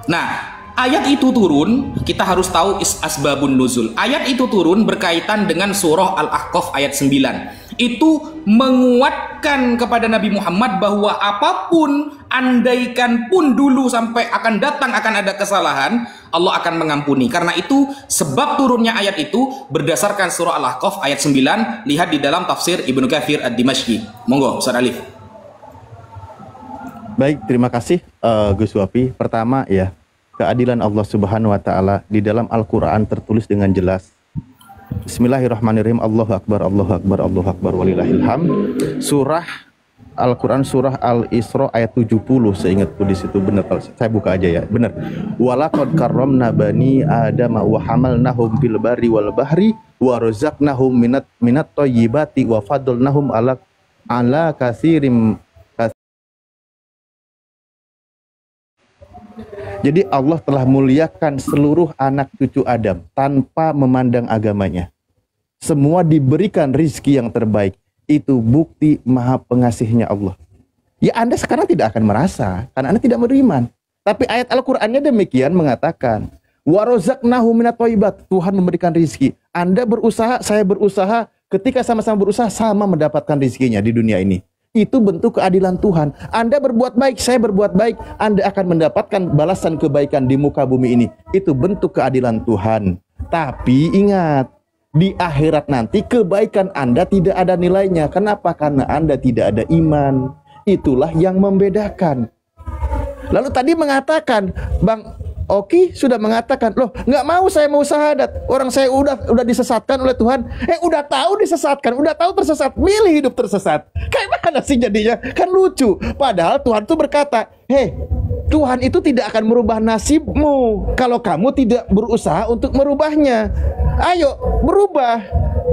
Nah, ayat itu turun, kita harus tahu asbabun nuzul. Ayat itu turun berkaitan dengan surah Al-Ahqaf ayat 9. Itu menguatkan kepada Nabi Muhammad bahwa apapun, andaikan pun dulu sampai akan datang akan ada kesalahan, Allah akan mengampuni. Karena itu sebab turunnya ayat itu berdasarkan surah Al-Ahqaf ayat 9. Lihat di dalam tafsir Ibnu Katsir Ad-Dimashqi. Monggo Ustaz Alif. Baik, terima kasih Gus Wapi. Pertama ya, keadilan Allah Subhanahu wa taala di dalam Al-Qur'an tertulis dengan jelas. Bismillahirrahmanirrahim. Allahu akbar, Allahu akbar, Allahu akbar walillahil hamd. Surah Al-Qur'an surah Al-Isra ayat 70, seingatku di situ benar, saya buka aja ya. Benar. Walaqad karramna bani Adam wa hamalnahum fil barri wal bahri wa razaqnahum minat thayyibati wa fadalnahum ala katsirim. Jadi Allah telah muliakan seluruh anak cucu Adam tanpa memandang agamanya. Semua diberikan rizki yang terbaik. Itu bukti maha pengasihnya Allah. Ya Anda sekarang tidak akan merasa, karena Anda tidak beriman. Tapi ayat Al-Qur'annya demikian mengatakan, wa razaqnahu minat thayyibat. Tuhan memberikan rizki. Anda berusaha, saya berusaha, ketika sama-sama berusaha, sama mendapatkan rizkinya di dunia ini. Itu bentuk keadilan Tuhan. Anda berbuat baik, saya berbuat baik, Anda akan mendapatkan balasan kebaikan di muka bumi ini. Itu bentuk keadilan Tuhan. Tapi ingat, di akhirat nanti kebaikan Anda tidak ada nilainya. Kenapa? Karena Anda tidak ada iman. Itulah yang membedakan. Lalu tadi mengatakan, Bang Oki sudah mengatakan, loh nggak mau, saya mau syahadat. Orang saya udah disesatkan oleh Tuhan. Udah tahu disesatkan, udah tahu tersesat, milih hidup tersesat. Kayak mana sih jadinya? Kan lucu. Padahal Tuhan itu berkata, Tuhan itu tidak akan merubah nasibmu kalau kamu tidak berusaha untuk merubahnya. Ayo berubah.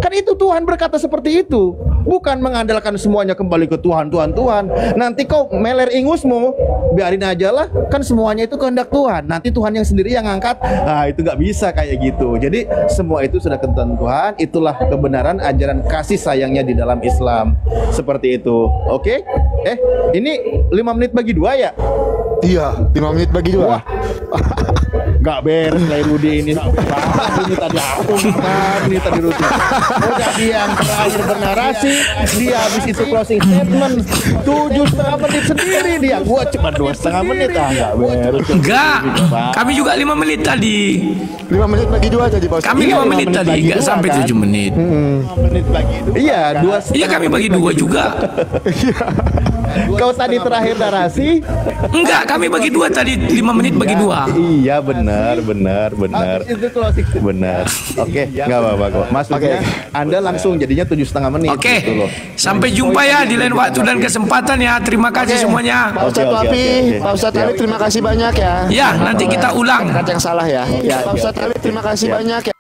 Kan itu Tuhan berkata seperti itu. Bukan mengandalkan semuanya kembali ke Tuhan. Nanti kau meler ingusmu, biarin aja lah. Kan semuanya itu kehendak Tuhan. Nanti Tuhan yang sendiri yang angkat. Itu nggak bisa kayak gitu. Jadi semua itu sudah ketentuan Tuhan. Itulah kebenaran ajaran kasih sayangnya di dalam Islam. Seperti itu. Oke? Ini 5 menit bagi 2 ya? Iya, 5 menit bagi 2. Nggak beres lah Rudi ini. Ini tadi aku ini tadi Rudi. Udah dia yang terakhir bernarasi, dia habis itu closing statement 7,5 menit sendiri dia. Gua cuma 2,5 menit nggak beres. Enggak, kami juga 5 menit tadi. 5 menit bagi 2 tadi bos. Kami 5 menit tadi, enggak sampai 7 menit. 5 menit bagi 2. Iya, 2. Iya kami bagi 2 juga. Kau tadi terakhir narasi? Enggak, kami bagi 2 tadi, 5 menit bagi 2. Iya benar. Itu closing benar. Oke, nggak apa-apa kok. Maksudnya Anda langsung jadinya 7,5 menit. Oke, gitu loh. sampai jumpa ya di lain waktu dan kesempatan ya. Terima kasih semuanya. Pak Ustadz Wafi, Pak Ustadz Ali terima kasih banyak ya. Ya, nanti kita ulang. Kata yang salah ya. Ya, Pak Ustadz Ali terima kasih banyak ya.